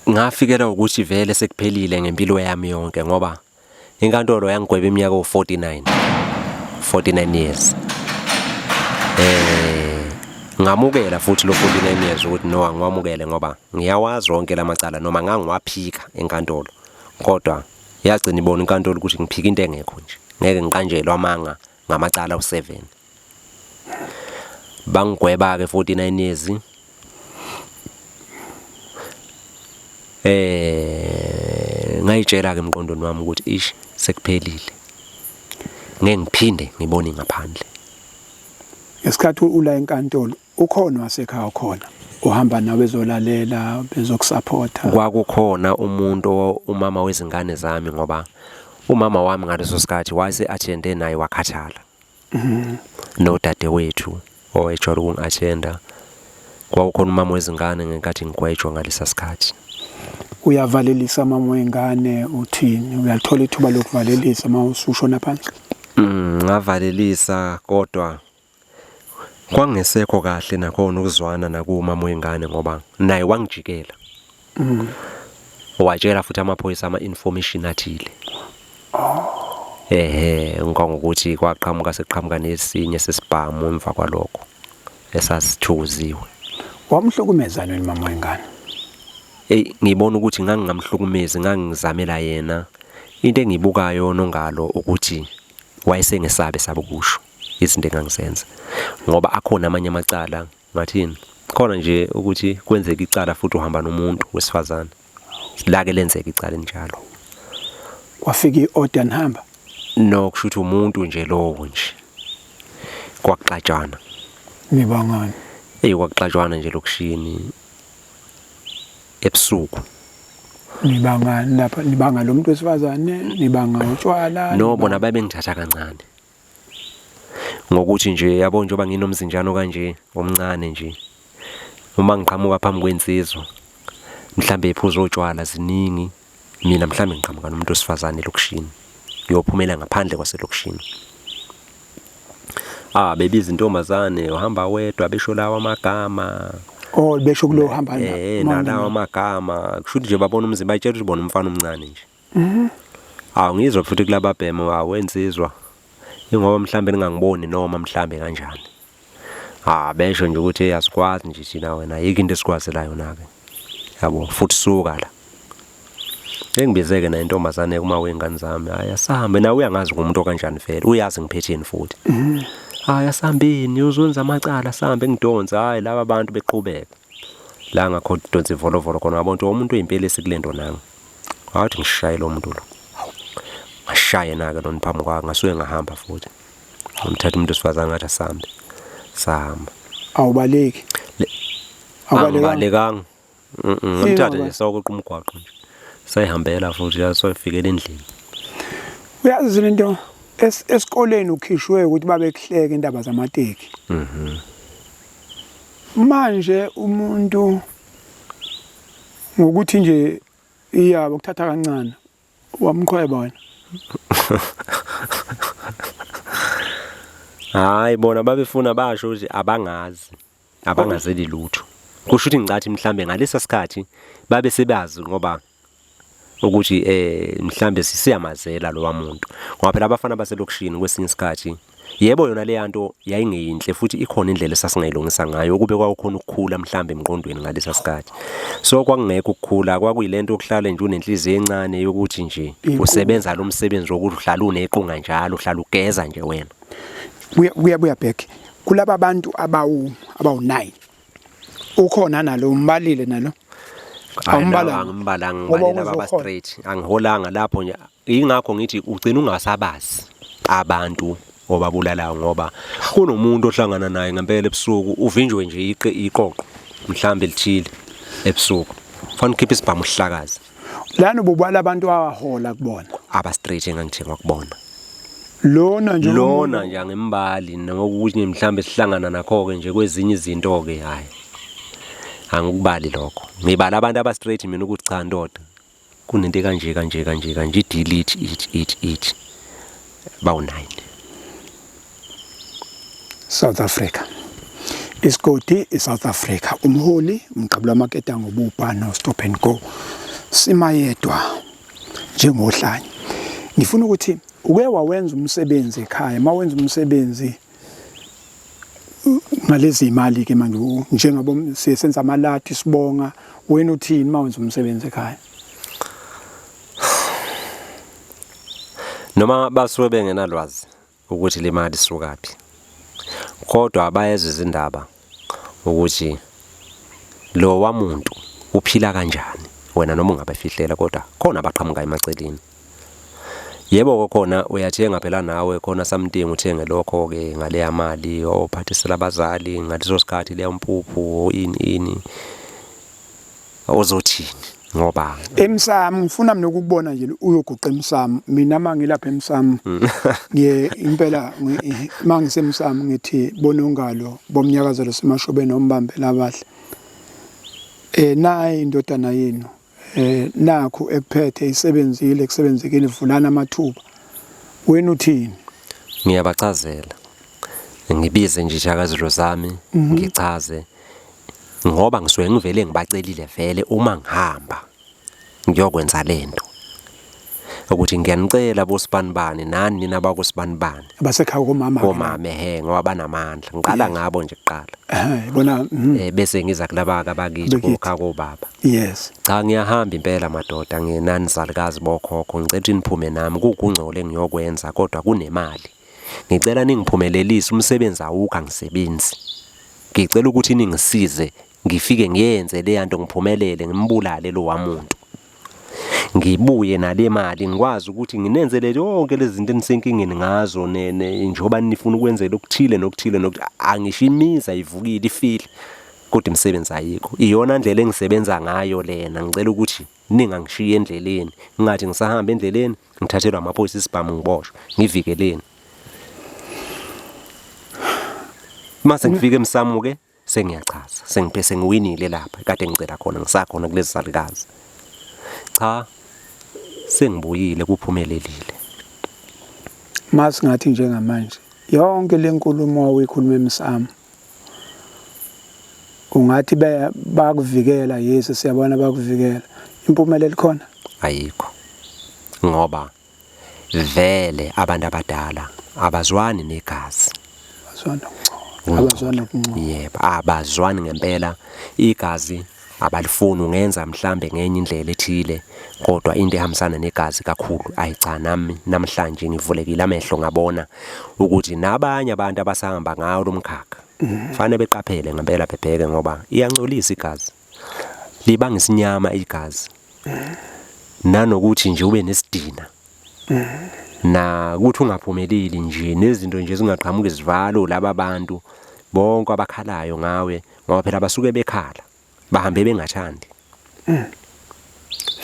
B: ngafikela ukuthi vele sekuphelile ngempilo yami yonke ngoba inkantolo yangigweba iminyaka o49 years. Ngamukela futhi lo 49 years ukuthi no angiwamukele ngoba ngiyawazi wonke lamacala noma ngangiwaphika enkantolo. Kodwa yagcina ibona inkantolo ukuthi ngiphika into engekho nje. Ngeke ngiqanjelwe amanga ngamacala u7. Bangigweba ke 49 years. Ngayitshela ke emqondweni wami ukuthi ish sekuphelile. Ngeke ngiphinde ngibone ngaphandle.
A: Ngesikhathi ula enkantolo ukhona wasekhaya khona uhamba nawe bezolalela bezokusupporta.
B: Kwakukhona umuntu umama wezingane zami ngoba umama wami ngaleso sikhathi wase attende naye wakhathala. No dadewethu owayejwayele ukungi-attenda. Kwakukhona umama wezingane ngenkathi ngigwejwa ngalesa sikhathi.
A: Uyavalelisa mama wengane uthini? Uyalithola ithuba lokuvalelisa mawusushona phansi?
B: Ngavalelisa kodwa kwangesekho kahle nakhona ukuzwana nakumama wengane ngoba naye wangijikela. Watshela futhi amaphoyisa ama-information athile. Ngokuthi seqhamuka nesinye sesibhamu emva kwalokho esasithukuziwe.
A: Wamhlukumezana mama wengane?
B: Ngibona ukuthi ngangingamhlukumezi ngangizamela yena. Into engibukayo nongalo ukuthi wayesengesabe sabukusho izinto engangisenza ngoba akhona amanye amacala ngathini khona nje ukuthi kwenzeka icala futhi uhamba nomuntu wesifazane lake lenzeka icala njalo.
A: Kwafika i-order nihamba?
B: No, kushuthi umuntu nje lowo nje kwakuxatshana.
A: Nibangani?
B: Kwakuxatshana nje lokushini ebusuku.
A: Nibangani lapha? Nibanga lo muntu wesifazane, nibanga utshwala?
B: No, bona babengithatha kancane. Ngokuthi nje yabo njengoba nginomzinjano kanje omncane nje. Uma ngiqhamuka phambi kwensizwa mhlambe iphuzo otshwala ziningi. Mina mhlambe ngiqhamuka nomuntu wesifazane lokushini. Uyophumela ngaphandle kwaselokishini. Bebiza intombazane uhamba wedwa besho lawa amagama.
A: Besho kulo hamba
B: nalawa amagama kushuthi nje babona umzimba bayitshela ukuthi bona umfana omncane nje. Ngizwa futhi kulaba bhemo wensizwa ingoba mhlambe ningangiboni noma mhlambe kanjani. Besho nje ukuthi asikwazi nje thina wena yike into esikwazela yona ke. Yabo futhi suka la. Engibizeke na intombazane kuma wengane zami asahambe nawe uyangazi ngumuntu okanjani vele uyazi ngiphetheni futhi. Asambeni uzonza amacala asambe ngidonza laba abantu beqhubeka. La ngakho donse ivolovolo khona ngabona umuntu oyimpela esikulento nami. Wathi ngishaye lo muntu lo. Ngashaye nake lona phambi kwakhe ngasuke ngahamba futhi. Ngimthatha umuntu osifazana ngathi asambe. Sahamba.
A: Awubaleki.
B: Awubalekanga. Ngimthatha nje sokuqa umgwaqo nje. Sayihambela futhi yasofikela endlini.
A: Uyazi into esikoleni ukhishwe ukuthi babekuhleke indaba zamateki. Manje umuntu ngokuthi nje iyabo kuthatha kancane wamkhweba wena.
B: Bona babefuna basho ukuthi abangazeli lutho. Kusho ukuthi ngicathi mhlambe ngalesa sikhathi babe sebazi ngoba ukuthi mhlambe sisiyamazela lo wamuntu ngoba phela abafana baselokishini kwesinye isikhathi yebo yona le yanto yayingeyinhle futhi ikhona indlela esasingayilungisa ngayo kube kwakukhona ukukhula mhlambe emqondweni ngalesa sikhathi. So kwakungekho ukukhula kwakuyilento okuhlala nje unenhliziyo encane yokuthi nje usebenza lo msebenzi wokuthi uhlala unequnga njalo uhlala ugeza nje wena.
A: Buya back kulaba bantu abawu9 ukhona nalo umbalile nalo.
B: Angimbala ngibalela baba straight angiholanga lapho nje ingakho ngithi ugcina ungasabazi abantu obabulalayo ngoba kunomuntu ohlangana naye ngempela ebusuku uvinjwe nje iqoqo mhlambe lithile ebusuku fanele ukhiphe isibhamu uhlakaza
A: lana ububala abantu abahola kubona
B: aba straight engangithenga kubona
A: lona
B: nje angimbali nokuthi mhlambe sihlangana nakho ke nje kwezinye izinto ke hayi angikubali lokho ngibala abantu aba straight mina ukuthi cha ndoda kunento kanje delete it bawu9
A: South Africa isigodi iSouth Africa umholi umqabula maketa ngobupha no stop and go simayedwa njengohlanye ngifuna ukuthi uke wawenza umsebenzi ekhaya mawenza umsebenzi ngalezi imali ke manje njengabo siyenza amalati sibonga wena uthini mawenza umsebenzi ekhaya
B: noma basuke bengenalwazi ukuthi le mali isukaphi kodwa abayezwe izindaba ukuthi lo wamuntu uphila kanjani wena noma ungabafihlela kodwa khona abaqhamuka emaceleni yebo khona uyathenga phela nawe khona something uthenge lokho ke ngale yamali ophathisela abazali ngaleso sikhathi le mpuphu ini ozothini ngoba
A: emsamo ngifuna mina ukubona nje uyoguqa emsamo mina mangilapha emsamo ngiye impela mangisemsamo ngithi bona ungalo bomnyakazelo semashobeni nombambela abahle nayi indodana yenu nakho ekuphethe isebenzile kusebenzekile vulana amathuba wena uthini
B: ngiyabachazela ngibize nje ishakazelo zami ngichaze ngoba ngisuke ngivele ngibacelile vele uma ngihamba ngiyokwenza lento ukuthi ngiyanicela bosibanibani nani nina bakusbanibani
A: abasekhaya
B: komama ngoba banamandla ngiqala ngabo nje kuqala
A: bona
B: bese ngiza kulaba abakithi kokha kobaba
A: yes
B: cha ngiyahamba impela madoda nginani zalikazi bokhokho ngicela ukuthi niphume nami kugungcole engiyokwenza kodwa kunemali ngicela ningiphumelelise umsebenzi awukho angisebenzi ngicela ukuthi ningisize ngifike ngiyenze le yanto ngiphumelele ngimbulale lo wamuntu ngibuye nale mali ngikwazi ukuthi nginenzele yonke lezi zinto enisenkingeni ngazo njengoba nifuna ukwenzela ukuthile nokuthile angishimiza ivukile ifile kodwa imisebenzi ayikho iyona ndlela engisebenza ngayo lena ngicela ukuthi ningangishiya endleleni ngathi ngisahamba endleleni ngithathelwa amaphoyisa isibhamu ngiboshwe ngivikeleni mase ngifike emsamuke sengiyachaza sengiphese ngiwinile lapha kade ngicela khona ngisakhona kulezi zalikazi cha sengibuyile kuphumelelile
A: masingathi njengamanje yonke lenkulumo oyikhuluma emsamo ungathi bakuvikela Yesu siyabona bakuvikela impumelelo khona
B: ayikho ngoba vele abantu abadala abazwani negazi
A: abazwana
B: yebo abazwani ngempela igazi abalifuni ungenza mhlambe ngenye indlela ethile kodwa into ehambisana negazi kakhulu ayicha nami namhlanje ngivulekile amehlo ngabona ukuthi nabanye abantu abasahamba ngawo lomkhakha fanele beqaphele ngempela bebheke ngoba iyancolisa igazi libanga isinyama igazi nanokuthi nje ube nesidina na ukuthi ungaphumeleli nje nezinto nje zingaqhamuka izivalo laba bantu bonke abakhalayo ngawe ngoba phela basuke bekhala bahambe bengathandi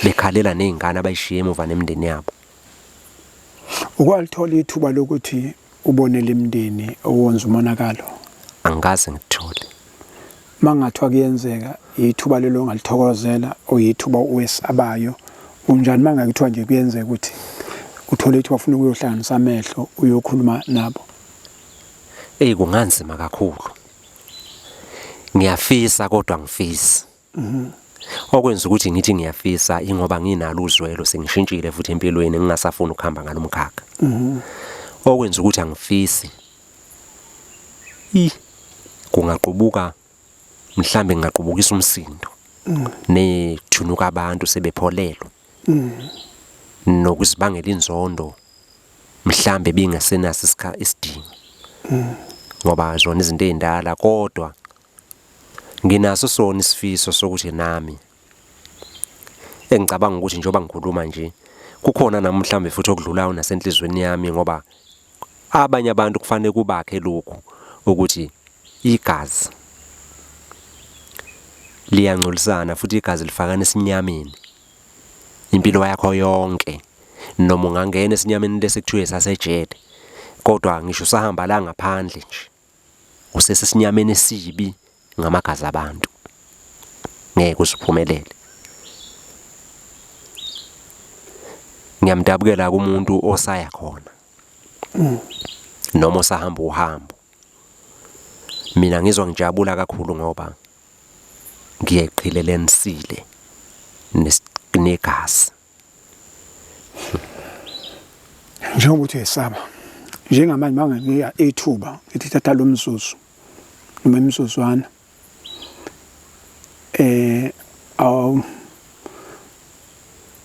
B: bekhalela nezingane abayishiye emuva nemndeni yabo
A: ukwalithola ithuba lokuthi ubonele imndeni owenza umonakalo
B: angikaze ngithole
A: mangathwa kuyenzeka ithuba lelo ngalithokozela oyithuba uwesabayo unjani mangakuthiwa nje kuyenzeka ukuthi uthole ithuba ufuna ukuyohlanganisa amehlo uyokhuluma nabo
B: kunganzima kakhulu ngiyafisa kodwa ngifisi okwenza ukuthi ngithi ngiyafisa ingoba nginalo uzwelo sengishintshile futhi empilweni ngingasafuna ukuhamba ngalomkhakha okwenza ukuthi angifisi kungaqubuka mhlambe ngaqubukisa umsindo nethunuka abantu sebepholelwa nokuzibangela inzondo mhlambe bingasenasa isidingo ngoba zona izinto ezindala kodwa nginaso sona isifiso sokuthi nami engicabanga ukuthi njengoba ngikhuluma nje kukhona nami mhlambe futhi okudlulayo nasenhlizweni yami ngoba abanye abantu kufanele kubakhe lokhu ukuthi igazi liyangcolisana futhi igazi lifakana esinyameni impilo yakho yonke noma ungangena esinyameni lesekuthiwe sasejele kodwa ngisho usahamba la ngaphandle nje usesesinyameni esibi ngamagazi abantu ngeke usiphumelele. Ngiyamdabukela kumuntu osaya khona noma osahamba uhambo. Mina ngizwa ngijabula kakhulu ngoba ngiyeqhilelenisile negazi.
A: Njengoba uthi esaba njengamanje manje ngiya ethuba ethi thatha lo mzuzu noma imizuzwana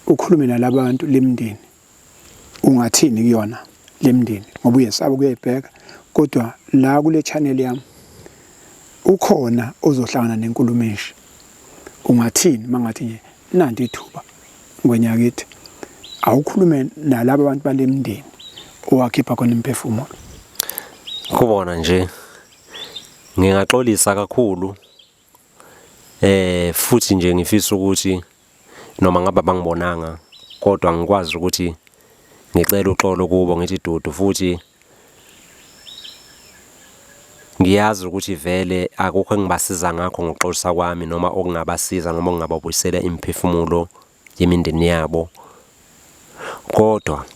A: ukhulume nalabantu lemndeni ungathini kuyona lemndeni ngoba uyesaba kuyibheka kodwa la kule channel yami ukhona ozohlangana nenkulumeshi ungathini mangathi nje nanti ithuba ngwenyakithi awukhulume nalabo abantu balemndeni owakhipha khona imphefumulo.
B: Kubona nje ngingaxolisa kakhulu futhi nje ngifisa ukuthi noma ngaba bangibonanga kodwa ngikwazi ukuthi ngicela uxolo kubo ngithi dudu futhi ngiyazi ukuthi vele akukho engibasiza ngakho ngokuxolisa kwami noma okungabasiza noma okungababuyisela imphefumulo yemindeni yabo kodwa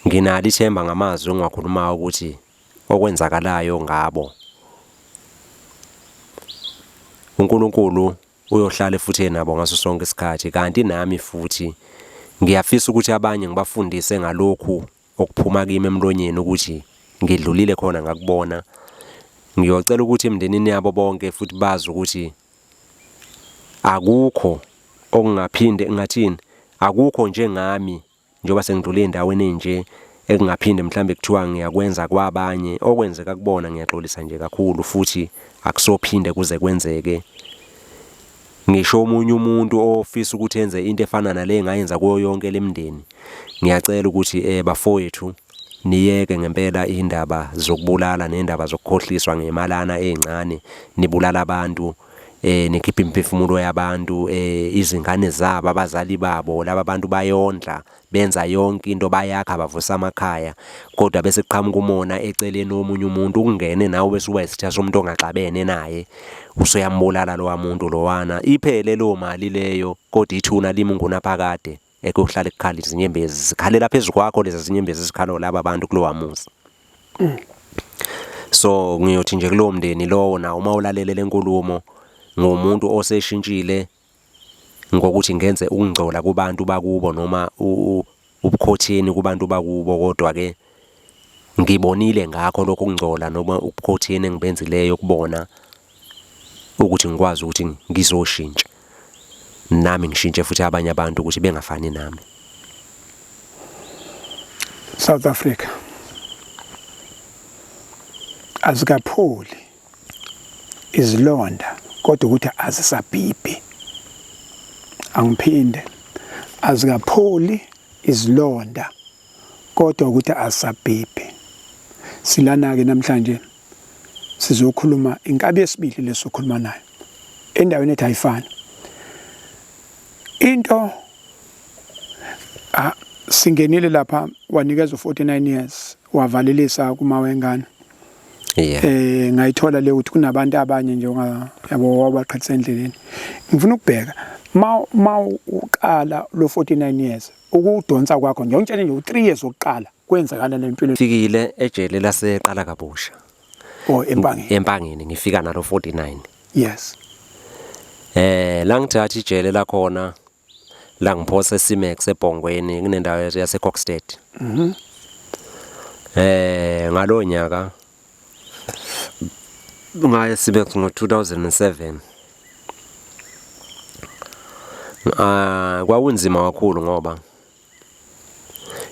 B: nginalo ithemba ngamazwi engiwakhulumayo ukuthi okwenzakalayo ngabo uNkulunkulu uyohlala futhi nabo ngaso sonke isikhathi kanti nami futhi ngiyafisa ukuthi abanye ngibafundise ngalokhu okuphuma kimi emlonyeni ukuthi ngidlulile khona ngakubona. Ngiyocela ukuthi emndenini yabo bonke futhi bazi ukuthi akukho okungaphinde ngathini akukho njengami njengoba sengidlule endaweni enje ekungaphinde mhlambe kuthiwa ngiyakwenza kwabanye okwenzeka kubona ngiyaxolisa nje kakhulu futhi akusophinde kuze kwenzeke. Ngisho omunye umuntu ofisa ukuthi enze into efana nale engayenza kuyo yonke lemndeni ngiyacela ukuthi bafowethu niyeke ngempela indaba zokubulala nendaba zokukhohliswa ngemalana ezincane nibulala abantu nekhipha imphefumulo yabantu izingane zabo abazali babo laba bantu bayondla benza yonke into bayakha bavusa amakhaya kodwa bese kuqhamuka umona eceleni omunye umuntu ukungene nawe bese uba isitha somuntu ongaxabene naye usuyambulala lo muntu lowana iphele lo mali leyo kodwa ithuna limi ngunaphakade ekuhlala ekukhala izinyembezi zikhalela phezulu kwakho lezi zinyembezi zikhalo laba abantu kulowa muzi. So ngiyothi nje kulo mndeni lowo na uma ulalele lenkulumo ngomuntu oseshintshile ngokuthi ngenze ukungcola kubantu bakubo noma ubukhotheni kubantu bakubo kodwa ke ngibonile ngakho lokho ukungcola noma ubukhotheni engibenzileyo kubona ukuthi ngikwazi ukuthi ngizoshintsha nami ngishintshe futhi abanye abantu ukuthi bengafani nami.
A: South Africa azikapholi izilonda kodwa ukuthi azisabhibhi. Angiphinde azikapholi izilonda kodwa ukuthi azisabhibhi. Silana ke namhlanje sizokhuluma inkabi yesibili lesokhuluma nayo endaweni ethi ayifani into singenile lapha wanikeza 49 years wavalelisa kuma wengane. Ngayithola le ukuthi kunabantu abanye nje yabo wabaqhathisa endleleni. Ngifuna ukubheka ma uqala lo 49 years ukudonsa kwakho nje ungitshela nje u3 years oqala kwenzakala lempilo.
B: Fikile ejele laseqala kabusha. Empangeni ngifika nalo 49.
A: Yes.
B: La ngithatha ijele la khona la ngiphosa eSimex eBhongweni kunendawo yase Kokstad. Ngalo nyaka ngaye Simex ngo2007. Kwakunzima kakhulu ngoba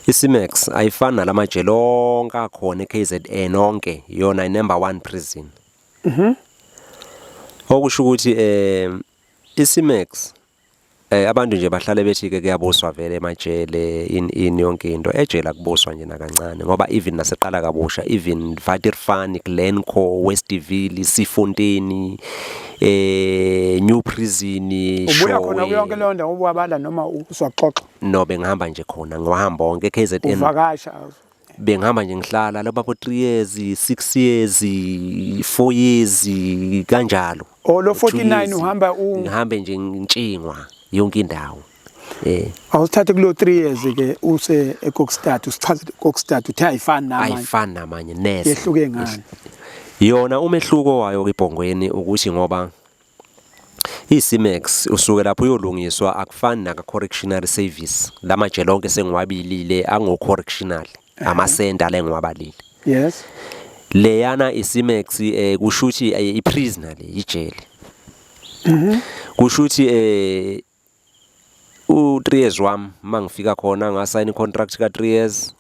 B: iSimex ayifani nalamajele onke akhona eKZN onke yona number 1 prison. Okusho ukuthi iSimex abantu nje bahlale bethi ke kuyabuswa vele emajele in yonke into ejele kubuswa nje nakancane ngoba even naseqala kabusha even Vatirfani Glencoe Westville Sifontaine New Prison
A: ubuya khona kuyonke leyo ndawo ubabala noma uswaxoxa
B: no bengihamba nje khona ngohamba wonke KZN
A: uvakasha
B: bengihamba nje ngihlala lapha ko 3 years 6 years 4 years kanjalo
A: lo 49 uhamba
B: ngihambe nje ngintshingwa yonke indawo
A: awusithathe kulo 3 years ke use eKokstad usichaze eKokstad uthi
B: ayifani namanye nese
A: yehluke ngani
B: yona umehluko wayo eBhongweni ukuthi ngoba iCimex usuke lapho uyolungiswa akufani naka correctional service lamajele onke sengiwabilile ango correctional amasenta la engiwabalile
A: yes
B: leyana iCimex kushuthi iprisoner le ijele kushuthi u3 years wami mangifika khona ngasign contract ka 3 years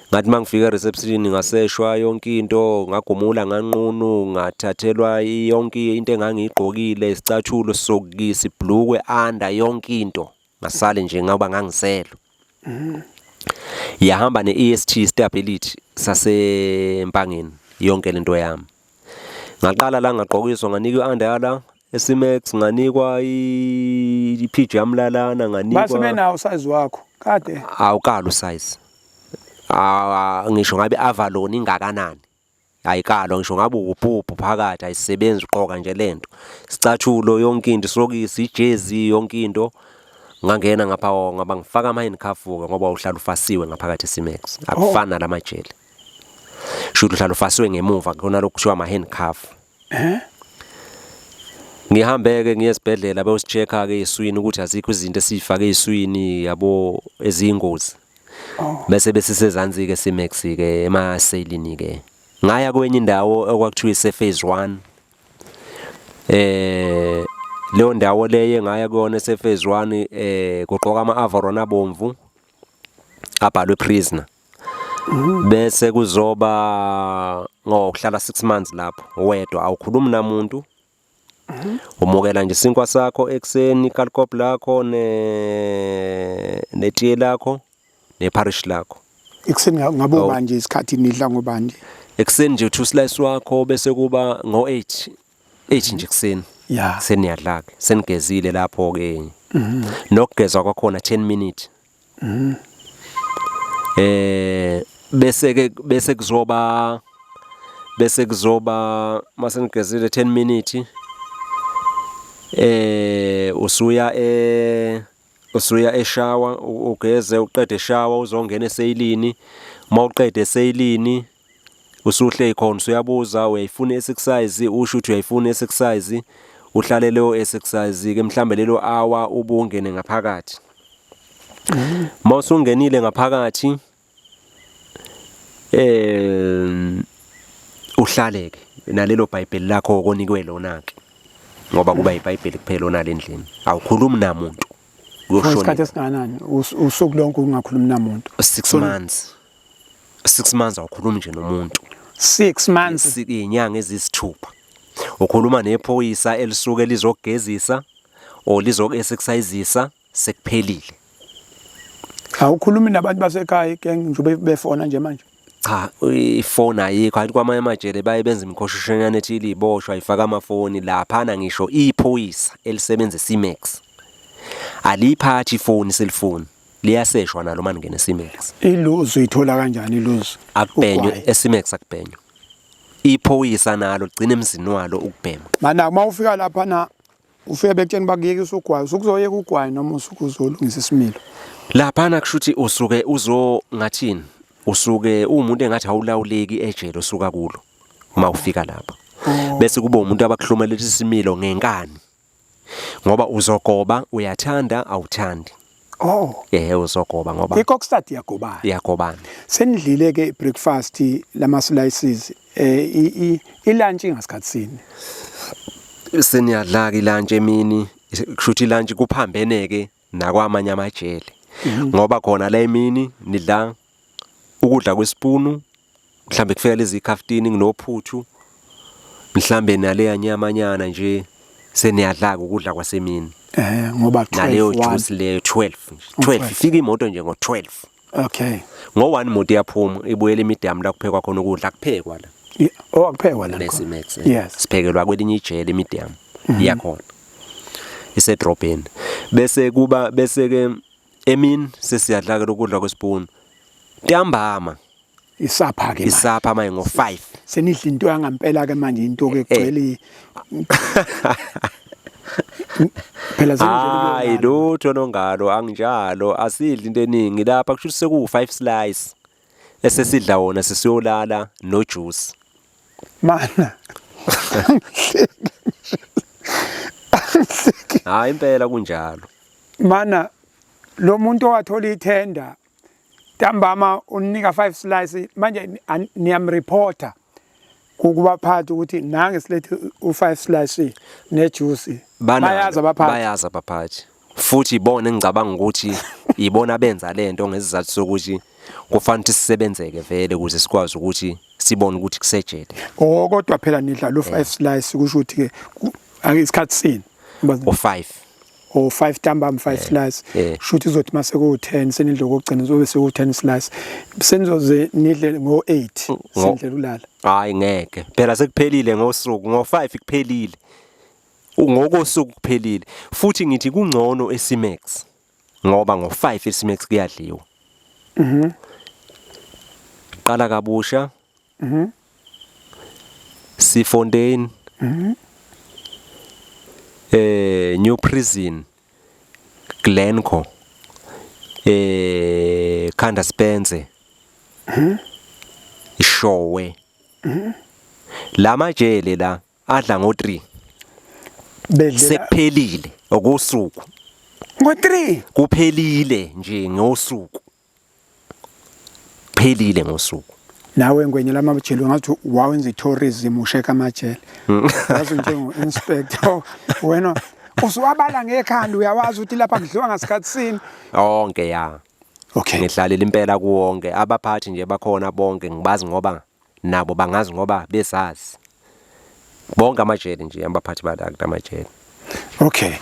B: ngathi mangifika reception ngaseshwa yonke into ngagumula nganqunu ngathathelwa yonke into engangigqokile isicathulo sokukisi ibhlukwe under yonke into ngasale nje ngoba ngangiselo yahamba neEST stability sasempangeni yonke lento yami ngaqala la ngaqhokiswa nganikwa under eCimex nganikwa iPG yamlalana nganikwa
A: base benawo size wakho kade
B: awukala usize ngisho ngabe Avalon ingakanani ayikalo ngisho ngabe ubhubhu phakathi ayisebenzi uqoka nje lento sicathulo yonke into sokisi ijezi yonke into ngangena ngapha ngaba ngifaka ama handcuff ngoba uhlala ufasiwe ngaphakathi eCimex akufana lamajele shuthi uhlala ufasiwe ngemuva khona lokuthiwa ama handcuff ngihambeke ngiyesibhedlela bayosichecka ke iswini ukuthi azikho izinto esifake iswini yabo ezingozi bese besisezansi ke Cimex ke emaselini ke ngaya kwenye indawo okwakuthiwa ise phase 1 leyo ndawo leye ngaya kuyona ese phase 1 kuqoka ama avalon abomvu abhalwe prisoner bese kuzoba ngokuhlala 6 months lapho wedwa awukhulumi namuntu umukela nje isinkwa sakho ekseni ikalkop lakho netiye lakho neparish lakho
A: ekseni ngabo manje isikhathi nidla ngobani
B: ekseni nje u2 slice wakho bese kuba ngo8 nje ekseni
A: yeah
B: seniyadla ke senigezile lapho ke nokugeza kwakhona 10 minutes bese kuzoba masenigezile 10 minutes usuya eshower ugeze uqede eshower uzongena eseyilini mawuqede eseyilini usuhle khona uyabuza uyayifuna exercise usho ukuthi uyayifuna exercise uhlale leyo exercise ke mhlambe lelo hour ubungene ngaphakathi mawusungenile ngaphakathi uhlaleke nalelo bible lakho okonikwe lona ke ngoba kuba iBhayibheli kuphela ona lendlini awukhulumi namuntu
A: uyoshona isikhathi esinganani usuku lonke ungakhulumi namuntu
B: 6 months 6 months awukhulumi nje nomuntu
A: 6 months
B: izinyanga ezisithupha ukhuluma nephoyisa elisuke lizogezisa o lizoku-exercisisa sekuphelile
A: awukhulumi nabantu basekhaya ke nje befona nje manje
B: cha ifona ayikho athi kwamanye amajele baye benza imikhoshishanyana ethile iboshwa ifaka amafoni laphana ngisho iphoyisa elisebenza eCimex aliphathi ifoni cellphone liyaseshwa nalo maningena eCimex
A: iluzu ithola kanjani iluzu
B: akubhenywe eCimex akubhenywe iphoyisa nalo gcina emzini walo ukubhema
A: mana uma ufika lapha na ufike bekutsheni bakuyekisa ugwayi ukuzoyeka ugwayi noma usukuzolungisa isimilo
B: lapha na kushuthi usuke ngathini usuke umuntu engathi awulawuleki ejele usuka kulo uma ufika lapha bese kuba umuntu abakuhlumela isimilo ngenkani ngoba uzogoba uyathanda awuthandi uzogoba ngoba
A: iKokstad iyagobana senidlile ke breakfast lama slices ilunch ngasikhathi sini
B: seniyadla ilunch emini kushuthi ilunch kuphambene ke nakwamanye amajele ngoba khona la emini nidla ukudla kwesipunu mhlambe kufika lezi ikhaftini nginophuthu mhlambe nale yanyamanyana nje seniyadla ukudla kwasemini
A: ngoba
B: naleyo
A: 12
B: juice leyo 12 ifika imoto nje ngo12.
A: Okay.
B: Ngo1 imoto iyaphuma ibuyele imidam la kuphekwa khona ukudla kuphekwa la.
A: Akuphekwa la.
B: Lesimex.
A: Yes.
B: Siphekelwa kwelinye ijele imidam iyakhona. Isedrobheni. Bese ke emini sesiyadla ke lokudla kwespoon. Ntambama.
A: Isapha ke.
B: Isapha manje ngo5.
A: Senidla into yangampela ke manje into ke kugcwele phela
B: hayi lutho nongalo anginjalo asidli into eningi lapha kusho seku5 slice esesidla wona sisiyolala no juice
A: mana
B: hayi impela kunjalo
A: mana lo muntu owathola ithenda ntambama unika 5 slice manje niyamreporta kubaphathi ukuthi nange silethe u5 slice nejuice bayazi
B: abaphathi futhi ibona engicabanga ukuthi ibona benza lento ngesizathu sokuthi kufanele ukuthi sisebenzeke vele ukuze sikwazi ukuthi sibone ukuthi kusejele
A: kodwa phela nidla lo 5 slice kusho ukuthi ke isikhathi sini
B: o5
A: 5 ntambama 5 slice shuthi izothi mase ku10 senidle kokugcina zobe seku10 slice senizoze nidle ngo8 sendlela ulala
B: hayi ngeke phela sekuphelile ngosuku ngo5 kuphelile ngokosuku kuphelile futhi ngithi kungcono esimax ngoba ngo5 esimax kuyadliwa qala kabusha Sifontaine New Prison Glencoe Khanda Spence Ishowe la majele la adla ngo3 sekuphelile okusuku
A: ngo3
B: kuphelile nje ngosuku phelile ngosuku
A: nawe ngwenye lamajele ngathi wawenza itourism usheka amajele yazi njengo inspector wena usuwabala ngekhanda uyawazi ukuthi lapha kudliwa ngasikhathi sini
B: onke ya
A: okay
B: ngihlalela impela kuwonke abaphathi nje bakhona bonke ngibazi ngoba nabo bangazi ngoba besazi bonke amajele nje abaphathi balaka amajele
A: okay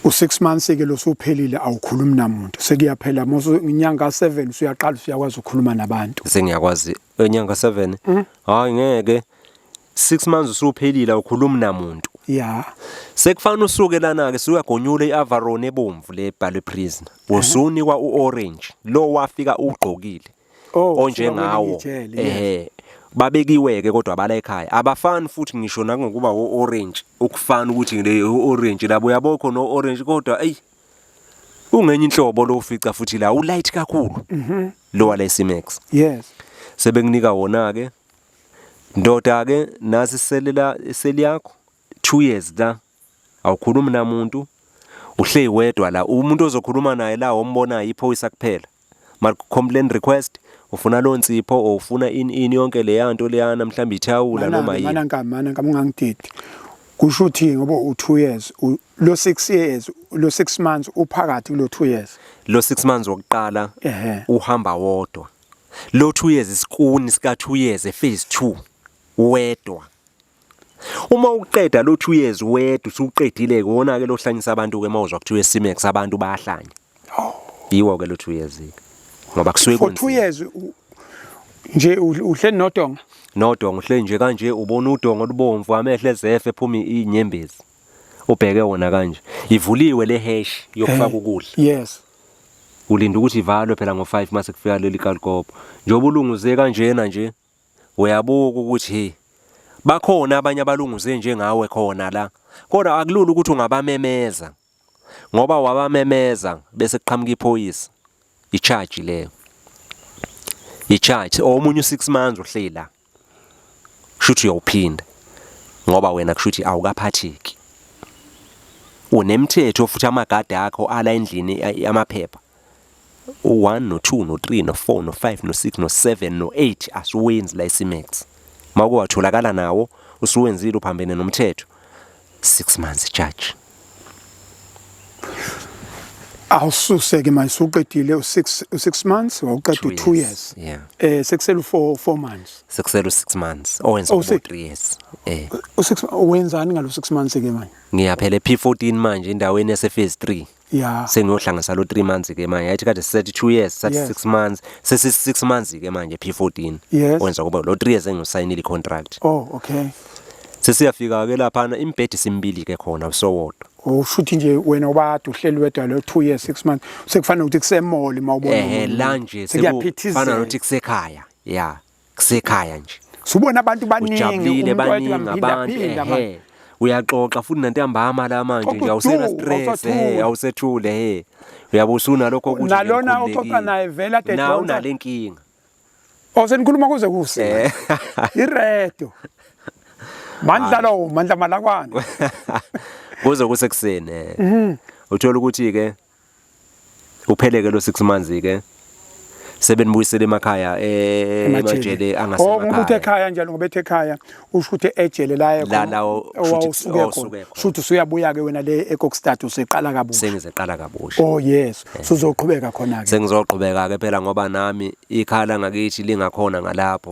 A: u6 months ke lo suphelile awukhulumi namuntu sekuyaphela mose inyanga 7 usuyaqala usiyakwazi ukukhuluma nabantu
B: sengiyakwazi enyanga 7 hayi ngeke 6 months usuphelile awukhulumi namuntu
A: yeah
B: sekufanele usuke lana ke suyagonyula iAvaron ebomvu lebhalwe prison usunikwa uorange lo wafika ugqokile onjengawo babekiweke kodwa bala ekhaya abafani futhi ngisho nangokuba orange ukufana ukuthi le orange labo yabokho no orange kodwa ungenye inhlobo lo ufica futhi la ulight kakhulu lo wale Simax
A: yes
B: sebenginika wona ke ndoda ke nasi seli yakho 2 years la awukhulumi namuntu uhley wedwa la umuntu ozokhuluma naye la ombona iphoyisa kuphela mal complaint request ufuna lo nsipho o ufuna ini yonke le yanto leyana mhlawumbe ithawula noma yini
A: mana ngingangididi kusho ukuthi ngoba u2 years lo 6 years lo 6 months uphakathi kulo 2 years
B: lo 6 months wokuqala uhamba wodwa lo 2 years isikuni sika 2 years phase 2 wedwa uma uqeda lo 2 years wedwa usuqedile kuona ke lo hlanyisa abantu ke mawuzwa kuthiwe Simax abantu bayahlanya yiwo ke lo 2 years ngoba kusuke
A: for 2 years nje uhle nodonga
B: uhle nje kanje ubona udonga olubomvu amehlo ezefe ephuma inyembezi ubheke wona kanje ivuliwe le hash yokufaka ukudla
A: yes
B: ulinda ukuthi ivalwe phela ngo5 mase kufika leli kalikopo njoba ulunguze kanjena nje uyabuka ukuthi bakhona abanye abalunguze njengawe khona la kodwa akulula ukuthi ungabamemeza ngoba wabamemeza bese kuqhamuka iphoyisa i-charge leyo i-charge omunye u6 months uhlela shuthi uyawuphinda ngoba wena kushuthi awukaphathiki unemthetho futhi amagadi akho ala endlini amaphepha u1 no2 no3 no4 no5 no6 no7 no8 asuwenzi la Simax makuwatholakala nawo usuwenzile uphambene nomthetho 6 months charge
A: awususeke manje usuqedile u6 months wawuqeda 2 years sekusela 4 months
B: sekusela 6 months owenza 3 years
A: u6 wenzani ngalo 6 months ke manje
B: ngiyaphela P14 manje endaweni yase phase 3
A: yeah
B: sengiyohlanganisa lo 3 months ke manje yathi kade sisethi 2 years sathi 6 months sesi 6 months ke manje P14 wenza kuba lo 3 years engiyosayinile icontract
A: okay
B: sesiyafika ke lapha imbhedi simbili ke khona usowodwa
A: ushuthi nje wena ubade uhleli wedwa lo 2 years 6 months sekufanele ukuthi kusemall mawubona
B: la nje sekufana nokuthi kusekhaya kusekhaya nje
A: subona abantu baningi
B: baningi abantu uyaxoxa futhi nanto ihambama la manje nje awusena stress awusethule uyabusuna lokho ukuthi
A: nalona uxoxa naye vela de
B: na unalenkinga
A: awusenikhuluma kuze kuse iredo mandla malakwana
B: kuze kusekusene uthola ukuthi ke upheleke lo 6 months ke sebenibuyisele emakhaya emajele angasemakhaya
A: ngoba ekhaya njalo ngoba ekhaya usho ukuthi ejele la usuke khona futhi usuyabuya ke wena le eCockstad useqala kabusha
B: sengizeqala kabusha
A: yes uzoqhubeka khona ke
B: sengizoqhubeka ke phela ngoba nami ikhala ngakithi lingakhona ngalapho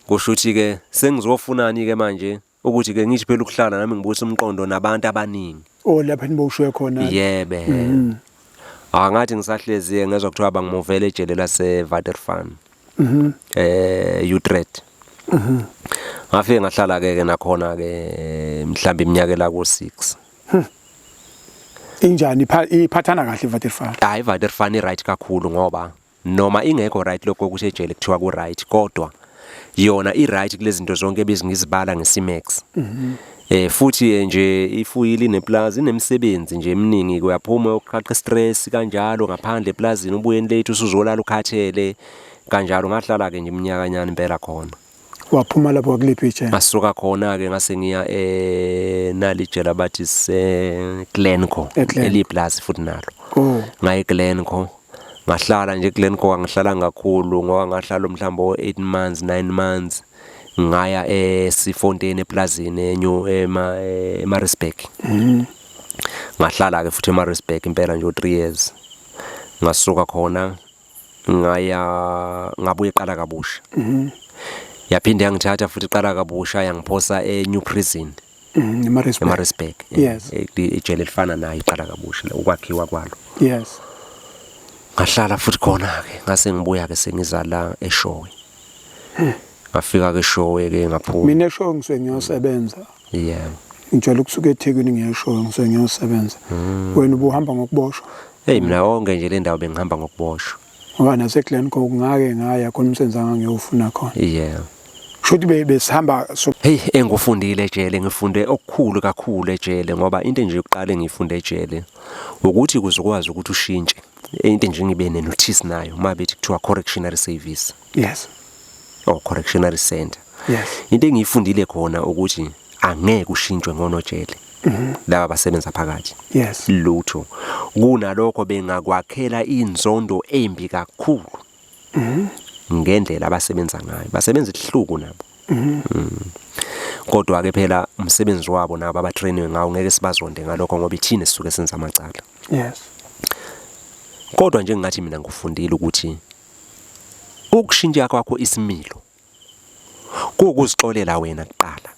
B: kusho ukuthi ke sengizofunani ke manje ukuthi ke ngithi phela ukuhlala nami ngibuyisa umqondo nabantu abaningi
A: lapha niboshiwe khona
B: yebe ngathi ngisahlezi ngezwe kuthiwa bangimuvele ejele lase Waterfront Utrecht ngafike ngahlala ke nakhona ke mhlawumbe iminyaka la ku6
A: injani iphathana kahle Waterfront
B: hayi Waterfront right kakhulu ngoba noma ingekho right lokho ukuthi ejele kuthiwa ku right kodwa yona i right kulezi zinto zonke ebizingizibala ngesimax futhi nje ifuyile neplaza inemsebenzi nje eminingi kuyaphuma ukuqhaqa stress kanjalo ngaphandle eplazini ubuye late usuzolala ukhathele kanjalo ngahlala ke nje iminyakanyana impela khona
A: waphuma lapho kwakulephi ijele
B: ngasuka khona ke ngase ngiya nalijela bathi se Glencoe eliplaza futhi nalo ngaye Glencoe ngahlala nje Glencoe ngihlala ngakhulu ngoba ngahlala mhlawumbe 8 months 9 months ngaya Sifontaine eplazini enyo eMaritzburg ngahlala ke futhi eMaritzburg impela nje 3 years ngasuka khona ngabuye eqala kabusha yaphinde yangithatha futhi eqala kabusha yangiphosa eNew Prison eMaritzburg ijele elifana nayo iqala kabusha ukwakhiwa kwalo ngahlala futhi khona ke ngase ngibuya ke sengizala eShowe ngafika ke eShowe ke ngaphuma
A: mina eShowe ngisuke ngiyosebenza ngijwayele ukusuka eThekwini ngiyeShowe ngisuke ngiyosebenza wena ubuhamba ngokuboshwa
B: mina wonke nje le ndawo bengihamba ngokuboshwa
A: ngoba nase Glencoe ngake ngaya khona umsebenzi ngiyofuna khona shothi besihamba
B: engufundile ejele ngifunde okukhulu kakhulu ejele ngoba into nje yokuqala engifunde ejele ukuthi kuzokwazi ukuthi ushintshe into nje ngibe nenotice nayo mabethi kuthiwa correctional service correctional center into engiyifundile khona ukuthi angeke ushintshwe ngonojele laba basebenza phakathi lutho kunalokho bengakwakhela inzondo embi kakhulu ngendlela abasebenza ngayo basebenza ihluku nabo kodwa ke phela umsebenzi wabo nabo abatrainwe ngawo ngeke sibazonde ngalokho ngoba ithine sisuke senza amacala kodwa nje ngathi mina ngifundile ukuthi ukushintsha kwakho isimilo kokuzixolela wena kuqala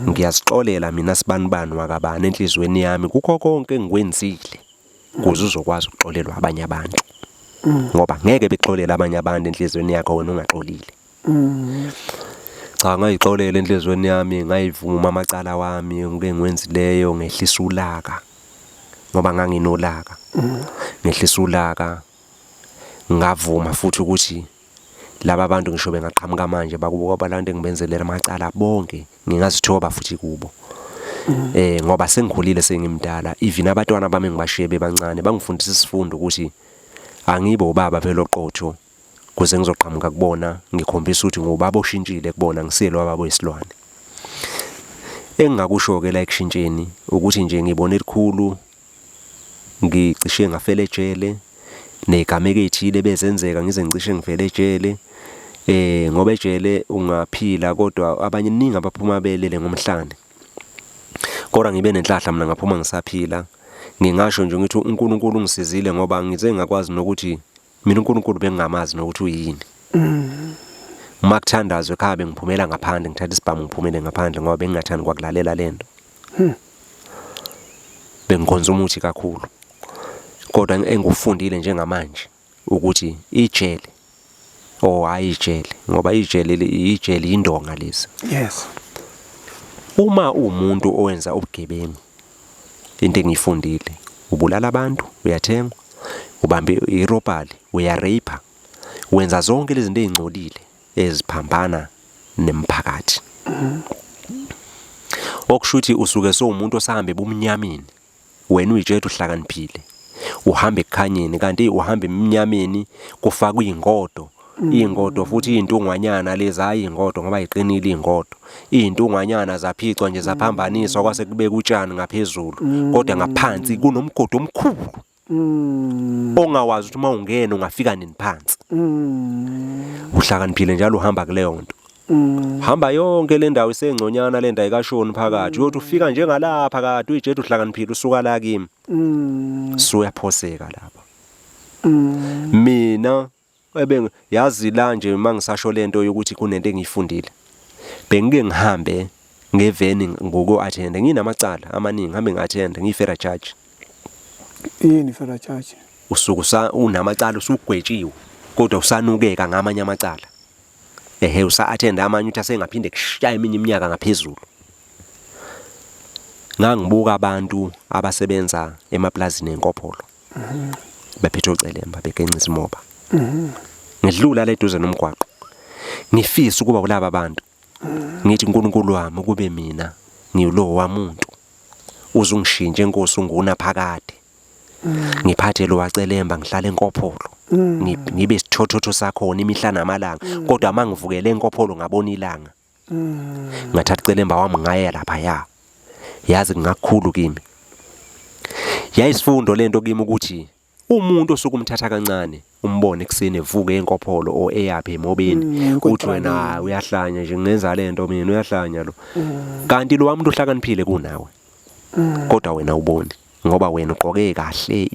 B: ngiyazixolela mina sibanibani wakabani enhlizweni yami kukho konke engikwenzile kuze uzokwazi ukuxolelwa abanye abantu ngoba ngeke bexolela abanye abantu enhlizweni yakho wena ungaxolile cha ngayixolela enhlizweni yami ngayivuma amacala wami ngeke ngwenzileyo ngehlisa ulaka ngoba nganginolaka ngehlisa ulaka ngavuma futhi ukuthi laba abantu ngisho bengaqhamuka manje bakubuka abalande ngibenzelela amacala bonke ngingazithoba futhi kubo ngoba sengikhulile sengimdala even abatwana bami ngibashiye bebancane bangifundisa isifundo ukuthi angibo ubaba phela oqotho kuze ngizoqhamuka kubona ngikhombisa ukuthi ngubaba oshintshile kubona ngisiyelo ababo isilwane engingakusho ke la ekushintsheni ukuthi nje ngibona elikhulu ngicishe ngafela ejele negameke ethile bezenzeka ngize ngicishe ngifela ejele ngoba ejele ungaphila kodwa abanye ningi abaphuma belele ngomhlane kodwa ngibe nenhlahla mina ngaphuma ngisaphila ngingasho nje ngithi uNkulunkulu ungisizile ngoba ngize ngakwazi nokuthi mina uNkulunkulu bengingamazi nokuthi uyini. Uma kuthandazwe ekhaya bengiphumela ngaphandle ngithatha isibhamu ngiphumele ngaphandle ngoba bengingathandi kwakulalela lento. Bengikhonza umuthi kakhulu. Kodwa engufundile njengamanje ukuthi ijele ayijele ngoba ijele indonga lezi.
A: Yes.
B: Uma umuntu owenza ubugebengu into engiyifundile ubulala abantu, uyathengwa, ubambe irobali, uyarape, wenza zonke lezi zinto ezingcolile eziphambana nemphakathi. Okushuthi usuke umuntu osahambe bumnyameni, wena uyitshela uhlakaniphile. Uhambe ekukhanyeni kanti uhambe emnyameni kufakwa ingodo. Ingodo futhi intungwanyana lezi ingodo ngoba iqinile ingodo. Intungwanyana zaphicwa nje zaphambaniswa kwase kubeka utshani ngaphezulu kodwa ngaphansi kunomgodo omkhulu. Ongawazi ukuthi mawungena ungafika nini phansi. Uhlakaniphile njalo uhamba kuleyo nto. Hamba yonke le ndawo isengconyana le ndawo ikashoni phakathi uyothi ufika njengalapha phakathi uyitshela uhlakaniphile usuka la kimi. Suyaphoseka lapha. Mina yazi la nje mangisasho lento yokuthi kunento engiyifundile. Bengike ngihambe ngeveni ngoko attend nginamacala amaningi ngihambe ngattend ngifera charge.
A: Yini fera charge?
B: Usuku unamacala usugwetshiwe kodwa usanukeka ngamanye amacala. Usa attend amanye uthi asengaphinde kushaya eminye iminyaka ngaphezulu. Ngangibuka abantu abasebenza emaplazini enkopholo. Bephethe ucelemba begenqisa imoba. Ngidlula le duze nomgwaqo. Ngifisa ukuba kulaba abantu. Ngithi uNkulunkulu wami kube mina ngiyilo wamuntu. Uzungishintshe enkosi unguna phakade. Ngiphathe lo wacelemba ngihlala enkopholo. Ngibe isithotho sakho imihla namalanga kodwa mangivukele enkopholo ngabona ilanga. Ngathatha icelemba wami ngaya lapha ya. Yazi ngakukhulu kimi. Yayisifundo lento kimi ukuthi umuntu osukumthatha kancane umbone ekseni evuke enkopholo o eyaphi emobeni uthi wena uyahlanya nje ngenza lento mina uyahlanya lo. Kanti lo wamuntu uhlakaniphile kunawe. Kodwa wena ubone ngoba wena ugqoke kahle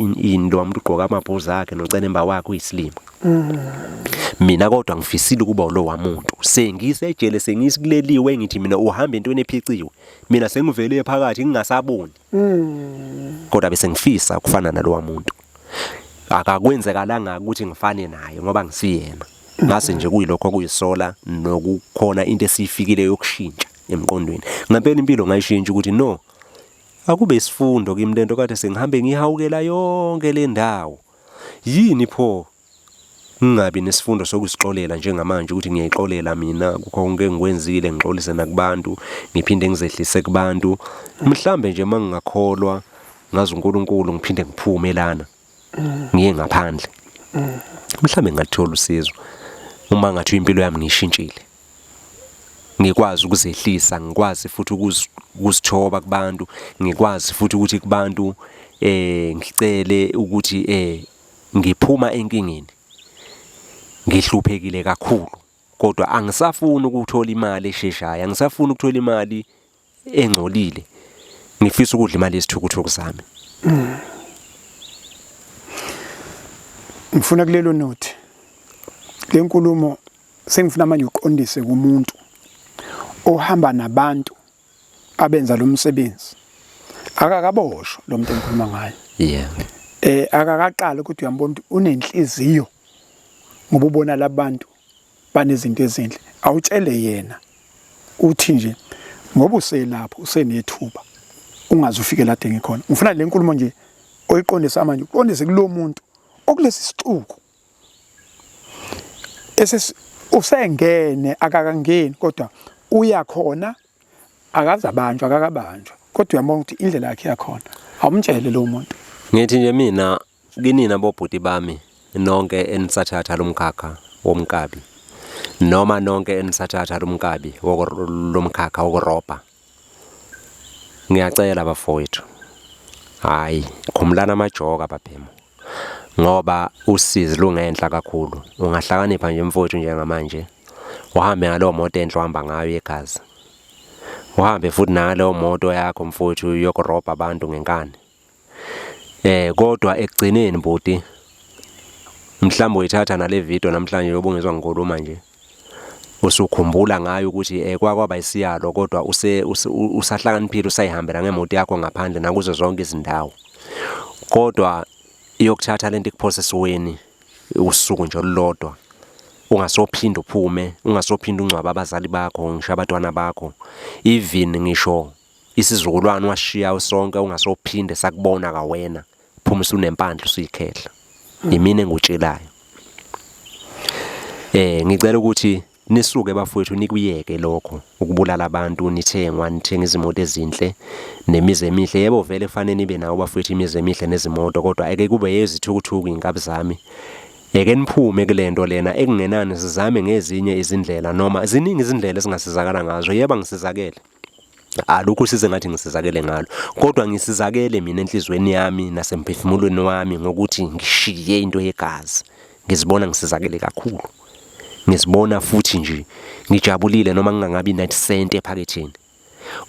B: lo wamuntu ugqoka amabhuzu akhe nocelemba wakhe uyislima. Mina kodwa ngifisile ukuba lo wamuntu. Sengisejele sengisileliwe ngithi mina uhamba entweni ephiciwe. Mina sengivele phakathi ngingasaboni. Kodwa bese ngifisa ukufana nalo wamuntu. Akakwenzekalanga ukuthi ngifane naye ngoba ngisiyena. Ngase nje kuyilokho kuyisola nokukhona into esifikile yokushintsha emqondweni. Ngempela impilo ngayishintsha ukuthi no. Akube isifundo kimi lento kade sengihambe ngihawukela yonke le ndawo. Yini pho ngingabi nesifundo sokusixolela njengamanje ukuthi ngiyayixolela mina kukho konke engikwenzile ngixolise nakubantu ngiphinde ngizehlise kubantu. Mhlambe nje mangingakholwa ngazi uNkulunkulu ngiphinde ngiphume lana. Ngiye ngaphandle. Mhlambe ngathola usizo uma ngathi impilo yami ngishintshile. Ngikwazi ukuzehlisa, ngikwazi futhi ukuzithoba kubantu, ngikwazi futhi ukuthi kubantu ngicele ukuthi ngiphuma enkingeni. Ngihluphekile kakhulu kodwa angisafuni ukuthola imali esheshayo, angisafuni ukuthola imali engcolile. Ngifisa ukudla imali yesithukuthuku sami.
A: Ngifuna kulelo note. Le nkulumo sengifuna manje uqondise kumuntu ohamba nabantu abenza lo msebenzi. Akakaboshwa lo muntu engikhuluma ngayo.
B: Yeah.
A: Akakaqala ukuthi uyambona ukuthi unenhliziyo ngoba ubona labantu banezinto ezinhle. Awutshele yena uthi nje ngoba uselapho usenethuba ungaze ufike la ngikhona. Ngifuna le nkulumo nje oyiqondisa manje uqondise kulo muntu okulesi sixuku. Usengene akakangeni kodwa uyakhona akazabanjwa akakabanjwa kodwa uyabona ukuthi indlela yakhe yakhona. Awumtshele lo muntu.
B: Ngithi nje mina kinina bobhuti bami nonke enisathatha lomkhakha womkabi noma nonke enisathatha lomkabi lomkhakha wokuroba. Ngiyacela bafowethu. Hayi, khumulana amajoka baphemo. Ngoba usizi lungenhla kakhulu. Ungahlakanipha nje mfowethu njengamanje. Uhambe ngalo moto enhle ohamba ngayo egazi. Uhambe futhi nalo moto yakho mfowethu yokuroba abantu ngenkani. Kodwa ekugcineni bhuti mhlawumbe uyithatha nale video namhlanje yobungezwa ngikhuluma nje usukhumbula ngayo ukuthi kwaba isiyalo kodwa usahlakaniphile usayihambela ngemoto yakho ngaphandle nakuzo zonke izindawo kodwa iyokuthatha lento ikuprocessweni usuku nje olulodwa ungasophinda uphume ungasophinda ungcwaba abazali bakho ngisho abantwana bakho even ngisho isizukulwane washiya usonke ungasophinde sakubona ka wena phuma usunempandla usikhehla imini engutshelayo ngicela ukuthi nisuke bafowethu nikuyeke lokho ukubulala abantu nithenga izimoto ezinhle nemize emihle yebo vele kufanele nibe nawo bafowethu imize emihle nezimoto kodwa ake kube yezithukuthuku inkabi zami eke niphume kulento lena ekungenani sizame ngezinye izindlela noma ziningi izindlela esingasizakala ngazo yeba ngisizakele alukho size ngathi ngisizakele ngalo kodwa ngisizakele mina enhlizweni yami nasemphefumulweni wami ngokuthi ngishiye into yegazi ngizibona ngisizakele kakhulu ngizibona futhi nje ngijabulile noma ngingabi 90 cent ephaketheni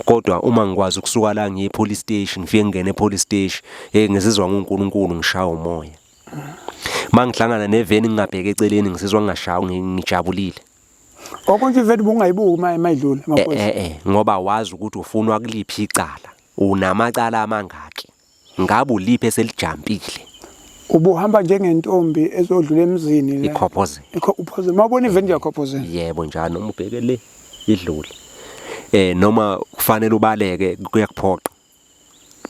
B: kodwa uma ngikwazi ukusuka la ngiye police station ngifike ngene police station ngizizwa nguNkulunkulu ngishaya umoya mangihlangana neveni ngingabheka eceleni ngisizwa ngingashaya ngijabulile
A: okonje iveni bungayibuki mayidlula
B: maphoyisa ngoba wazi ukuthi ufuna kuliphi icala unamacala amangaki ngabe uliphi eselijampile
A: ubuhamba njengentombi ezodlula emzini la
B: ikhophoze
A: mawubona iveni yakhophoze
B: yebo njalo noma ubheke le idlule noma kufanele ubaleke kuyakuphoqa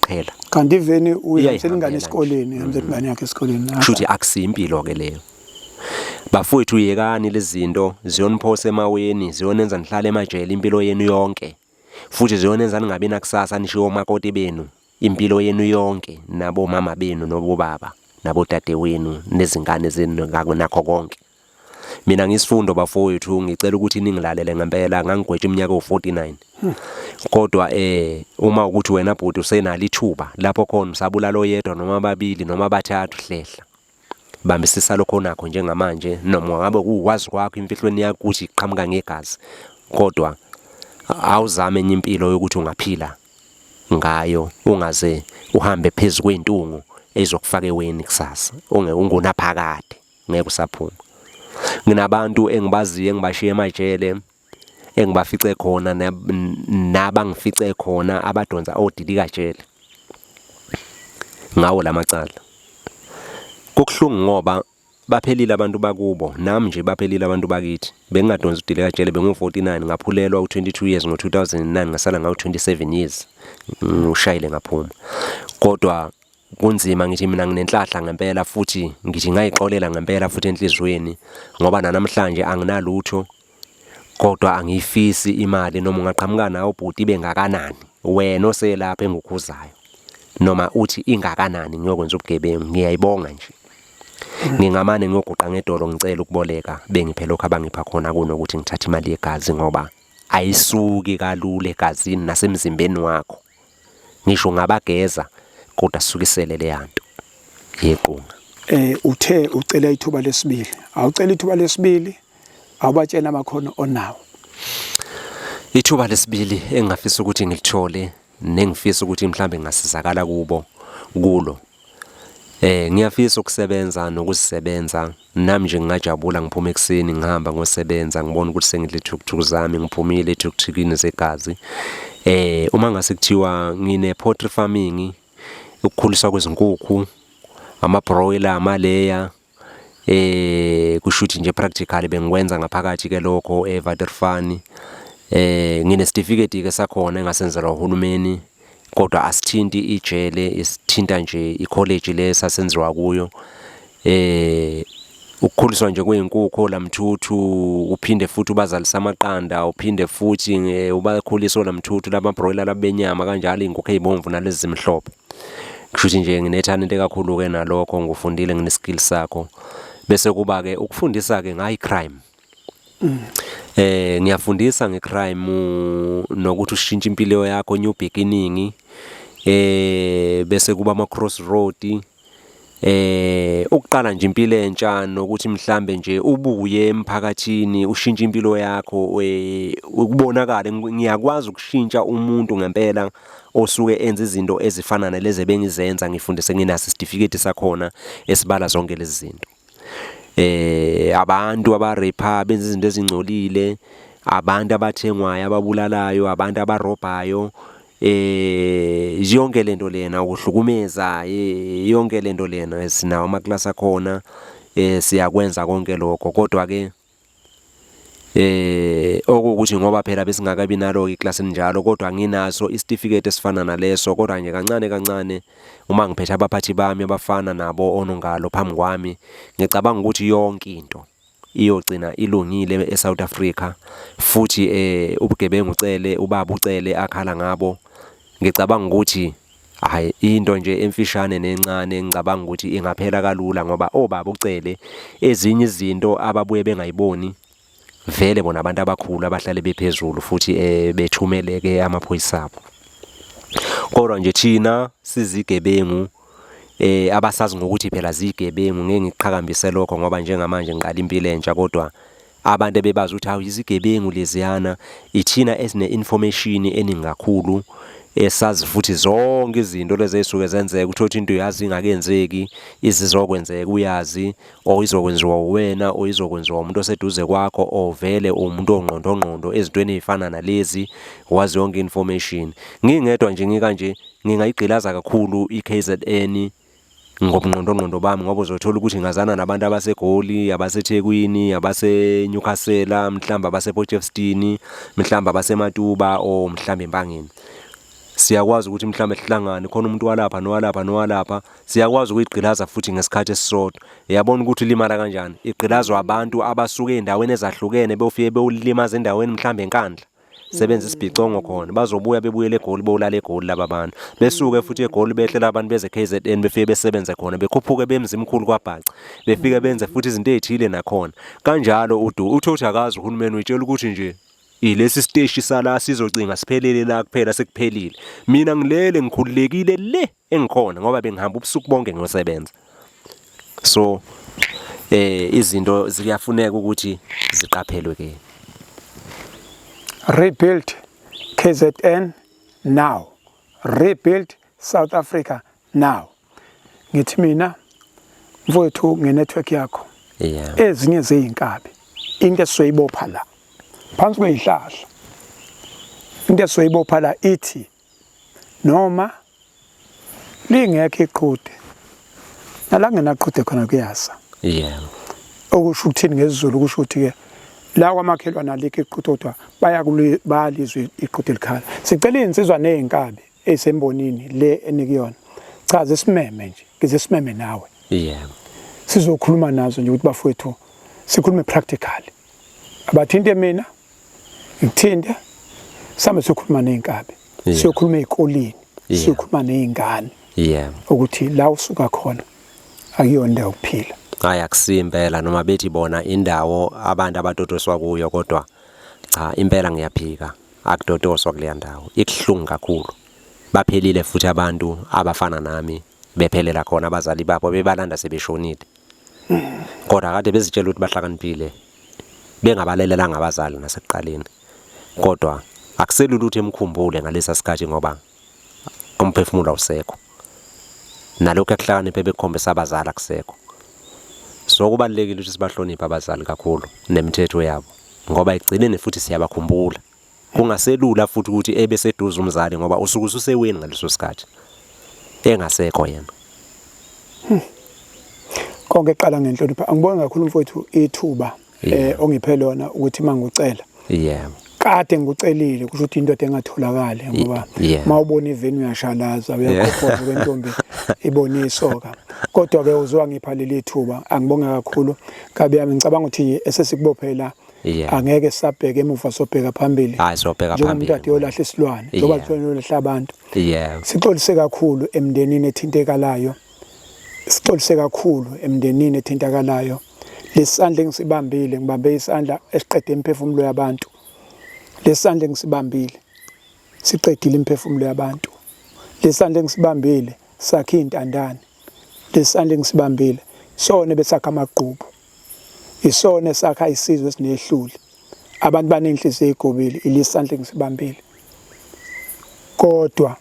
B: phela
A: kanti iveni uyamsela ingane esikoleni yamsela ingane yakhe esikoleni
B: futhi akusimpilo ke leyo bafowethu yekani lezinto ziyoniphosa emaweni ziyonenza nihlale emajele impilo yenu yonke futhi ziyonenza ningabi nakusasa nishiyo omakoti benu impilo yenu yonke nabo mama benu nobobaba nabo dade wenu nezingane zenu nakho konke mina ngisifundo bafowethu ngicela ukuthi ningilalele ngempela ngangigwethe iminyaka u49 kodwa uma ukuthi wena bhuti usenalo ithuba lapho khona usabulala oyedwa noma ababili noma abathathu hlehla bambisisa lokho nakho njengamanje noma ngabe ukwazi kwakho imfihlweni yakho ukuthi iqhamuka ngegazi kodwa awuzame enye impilo yokuthi ungaphila ngayo ungaze uhambe phezulu kwentungu ezokufaka eweni kusasa ungunaphakade ngeke usaphuma nginabantu engibaziye engibashiye emajele engibafice khona nabangifice khona abadonsa odilika jele ngawo lamacala kukhulungu ngoba baphelile abantu bakubo nami nje baphelile abantu bakithi bengingadonsa udilika jele bengu49 ngaphulelwa u22 years ngo2009 ngasala ngawo 27 years ushayile ngaphuma kodwa kunzima ngithi mina nginenhlahla ngempela futhi ngithi ngayixolela ngempela futhi enhlizweni ngoba namhlanje anginalutho kodwa angifisi imali noma ungaqhamuka nawo bhuti bengakanani wena oselapha engukhuzayo noma uthi ingakanani ngiyokwenza ubugebengu ngiyayibonga nje ngingamane ngiyoguqa ngedolo ngicela ukuboleka bengiphe lokho abangipha khona kunokuthi ngithathe imali yegazi ngoba ayisuki kalule egazini nasemzimbeni wakho ngisho ngabageza kodwa sukisele le yanto yequnga
A: uthe ucela ithuba lesibili awucela ithuba lesibili awubatshena amakhono onawo
B: ithuba lesibili engafisa ukuthi ngilithole nengifisa ukuthi mhlambe ngasizakala kulo ngiyafisa ukusebenza nokuzisebenza nami nje ngingajabula ngiphuma ekseni ngihamba ngosebenza ngibona ukuthi sengilithukuthuku zami ngiphumile ethukuthukini zegazi uma ngase kuthiwa ngine poultry farming ukukhuliswa kwezinkukhu ama-broiler amaleya kushuthi nje practically bengikwenza ngaphakathi ke lokho eVaterfani ngine certificate ke sakhona engasenzelwa uhulumeni kodwa asithinti ijele isithinta nje icollege lesasenziwa kuyo ukukhuliswa nje kwezinkukhu lamthuthu uphinde futhi ubazalisa amaqanda uphinde futhi ubakhuliswa lamthuthu lama-broiler labenyama kanjalo izinkukhu ezibomvu nalezi zimhlophe kushuthi nje nginethalente kakhulu ke nalokho ngufundile ngine-skill sakho bese kuba ke ukufundisa ke ngayi crime ngiyafundisa ngecrime nokuthi ushintshe impilo yakho new beginning bese kuba ama crossroad Ukuqala nje impilo entsha nokuthi mhlambe nje ubuye emphakathini ushintshe impilo yakho ukubonakala ngiyakwazi ukushintsha umuntu ngempela osuke enza izinto ezifana nalezi bengizenza ngifundise nginaso certificate sakhona esibala zonke lezi zinto. Abantu abarapper benza izinto ezingcolile, abantu abathengwayo ababulalayo, abantu abarobhayo, yonke lento lena ukuhlukumeza, yonke lento lena sinawo amaklasi akhona, siyakwenza konke lokho. Kodwa ke okuthi ngoba phela besingakabi nalo iklasini njalo, kodwa nginaso isitifiketi esifana naleso. Kodwa nje kancane kancane uma ngiphethe abaphathi bami abafana nabo onongalo phambi kwami, ngicabanga ukuthi yonke into iyogcina ilungile eSouth Africa. Futhi ubugebengu ucele ubaba ucele akhala ngabo, ngicabanga ukuthi hayi into nje emfishane nencane, ngicabanga ukuthi ingaphela kalula ngoba obaba ucele ezinye izinto ababuye bengayiboni vele bona abantu abakhulu abahlale bephezulu futhi bethumeleke amaphoyisa abo. Kodwa nje thina sizigebengu abasazi ngokuthi phela zigebengu, ngeke ngiqhakambise lokho ngoba njengamanje ngiqala impilo entsha. Kodwa abantu ebebazi ukuthi hawu izigebengu leziyana, ithina esine information eningi kakhulu, esazi futhi zonke izinto lezi ezisuke zenzeka. Uthothi into uyazi ingakenzeki, izizokwenzeka uyazi, o izokwenziwa uwena, o izokwenziwa umuntu oseduze kwakho, o vele umuntu ongqondo ezintweni ezifana nalezi, wazi yonke information. Ngingedwa nje ngikanje ngingayigqilaza kakhulu iKZN ngobungqondo bami, ngoba uzothola ukuthi ngazana nabantu abaseGoli, abaseThekwini, abaseNewcastle, mhlamba abasePotchefstroom, mhlamba abaseMatuba, o mhlamba eMpangeni. Siyakwazi ukuthi mhlamba sihlangane khona umuntu walapha nowalapha, siyakwazi ukuyigqilaza futhi ngesikhathi esisodwa. Yabona ukuthi limala kanjani? Igqilazwa abantu abasuke endaweni ezahlukene beyofike bewulimaza endaweni mhlamba enkandla, sebenza isibhicongo khona, bazobuya bebuyele eGoli bowulala eGoli laba bantu, besuke futhi eGoli behlela abantu beze KZN befike besebenze khona, bekhuphuke bemzimkhulu kwaBhaca, befike benze futhi izinto ezithile nakhona. Kanjalo uthothi akazi uhulumeni uyitshela ukuthi nje ilesi siteshi sala sizocinga siphelele la kuphela sekuphelile. Mina ngilele ngikhululekile le engikhona ngoba bengihamba ubusuku bonke ngiyosebenza. So izinto ziyafuneka ukuthi ziqaphelwe ke.
A: Rebuild KZN now. Rebuild South Africa now. Ngithi mina mfowethu ngenetwork yakho.
B: Yeah.
A: Ezinye zeyinkabi. Into esoyibopha la. Phansi kwezihlahla. Into esoyibopha la ithi noma lingekho iqhude. Nala ngenaqhude khona kuyasa.
B: Yeah.
A: Okusho ukuthini ngesiZulu, kusho ukuthi ke la kwamakhelwana alikho iqhude kodwa bayalizwe iqhude likhala. Sicela insizwa nezinkabi esembonini le enikuyona. Chaza isimeme nje, ngize isimeme nawe.
B: Yeah.
A: Sizokhuluma nazo nje ukuthi bafowethu sikhulume practically. Abathinte mina, ngithinte, sambe siyokhuluma nezinkabi. Siyokhuluma ezikoleni, siyokhuluma nezingane.
B: Yeah.
A: Ukuthi la usuka khona akuyona ukuphila.
B: Hayi akusimpela noma bethi bona indawo abantu abatotoswa kuyo, kodwa cha impela ngiyaphika akudotoswa kuleya ndawo. Ikuhlungu kakhulu. Baphelile futhi abantu abafana nami bephelela khona, abazali babo bebalanda sebeshonile. Kodwa kade bezitshela ukuthi bahlakaniphile, bengabalelelanga abazali nasekuqaleni. Kodwa akuselula ukuthi emkhumbule ngalesa sikhathi ngoba umphefumulo awusekho. Nalokho akuhlakaniphe bekukhombisa abazali akusekho. So kubalekile ukuthi sibahloniphe abazali kakhulu nemithetho yabo ngoba igcinene futhi siyabakhumbula. Kungaselula futhi ukuthi ebeseduze umzali ngoba usuku ususeweni ngaleso sikhathi engasekho yena.
A: Konke qala ngenhlonipho. Angibonge kakhulu mfowethu ithuba ongiphe lona ukuthi mangucela.
B: Yeah.
A: Kade ngikucelile kusho ukuthi indoda engatholakala ngoba mawubona iveni uyashalaza uyakhophoza kwentombi ibona isoka. Kodwa ke uzwa ngipha leli thuba. Angibonge kakhulu kabi yami, ngicabanga ukuthi esesikubophela angeke sabheke emuva sobheka phambili.
B: Hayi sobheka phambili.
A: Njengomuntu ade yolahla isilwane, njengoba kuhlolahla abantu.
B: Yeah.
A: Sixolise kakhulu emndenini ethintekalayo. Sixolise kakhulu emndenini ethintekalayo. Lesandla engisibambile, ngibambe isandla esiqede imphefumulo yabantu. Lesandla engisibambile siqedile imphefumulo yabantu. Lesandla engisibambile sakhe intandane. lesandla engisibambile sona besakha amaqhubu isona esakha isizwe esinehluli abantu banenhliziyo ezigobile ilisandla engisibambile kodwa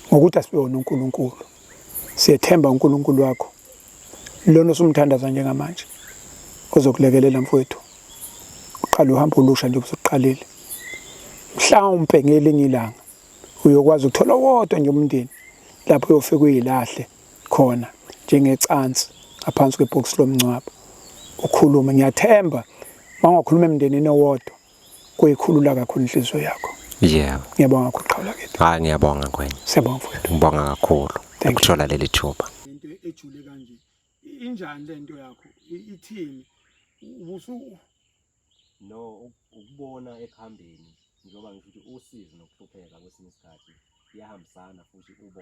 A: ngokuthi asibone uNkulunkulu siyethemba uNkulunkulu wakho lona osumthandaza njengamanje ozokulekelela mfowethu uqala uhambo olusha nje usuqalile mhlawumbe ngelinye ilanga uyokwazi ukuthola wodwa nje umndeni lapho uyofika uyilahle khona njengecansi ngaphansi kwebhokisi lomncwabo ukhulume ngiyathemba mangakhuluma emndenini owodwa kuyikhulula kakhulu inhliziyo yakho
B: yebo
A: ngiyabonga ukuqhawula kithi
B: hayi ngiyabonga kwenye
A: siyabonga mfowethu
B: ngibonga kakhulu ukuthola leli thuba
A: into ejule kanje injani lento yakho ithini ubusu
B: no ukubona ekhambeni njengoba ngisho ukuthi usizo nokuhlupheka kwesinye isikhathi iyahambisana futhi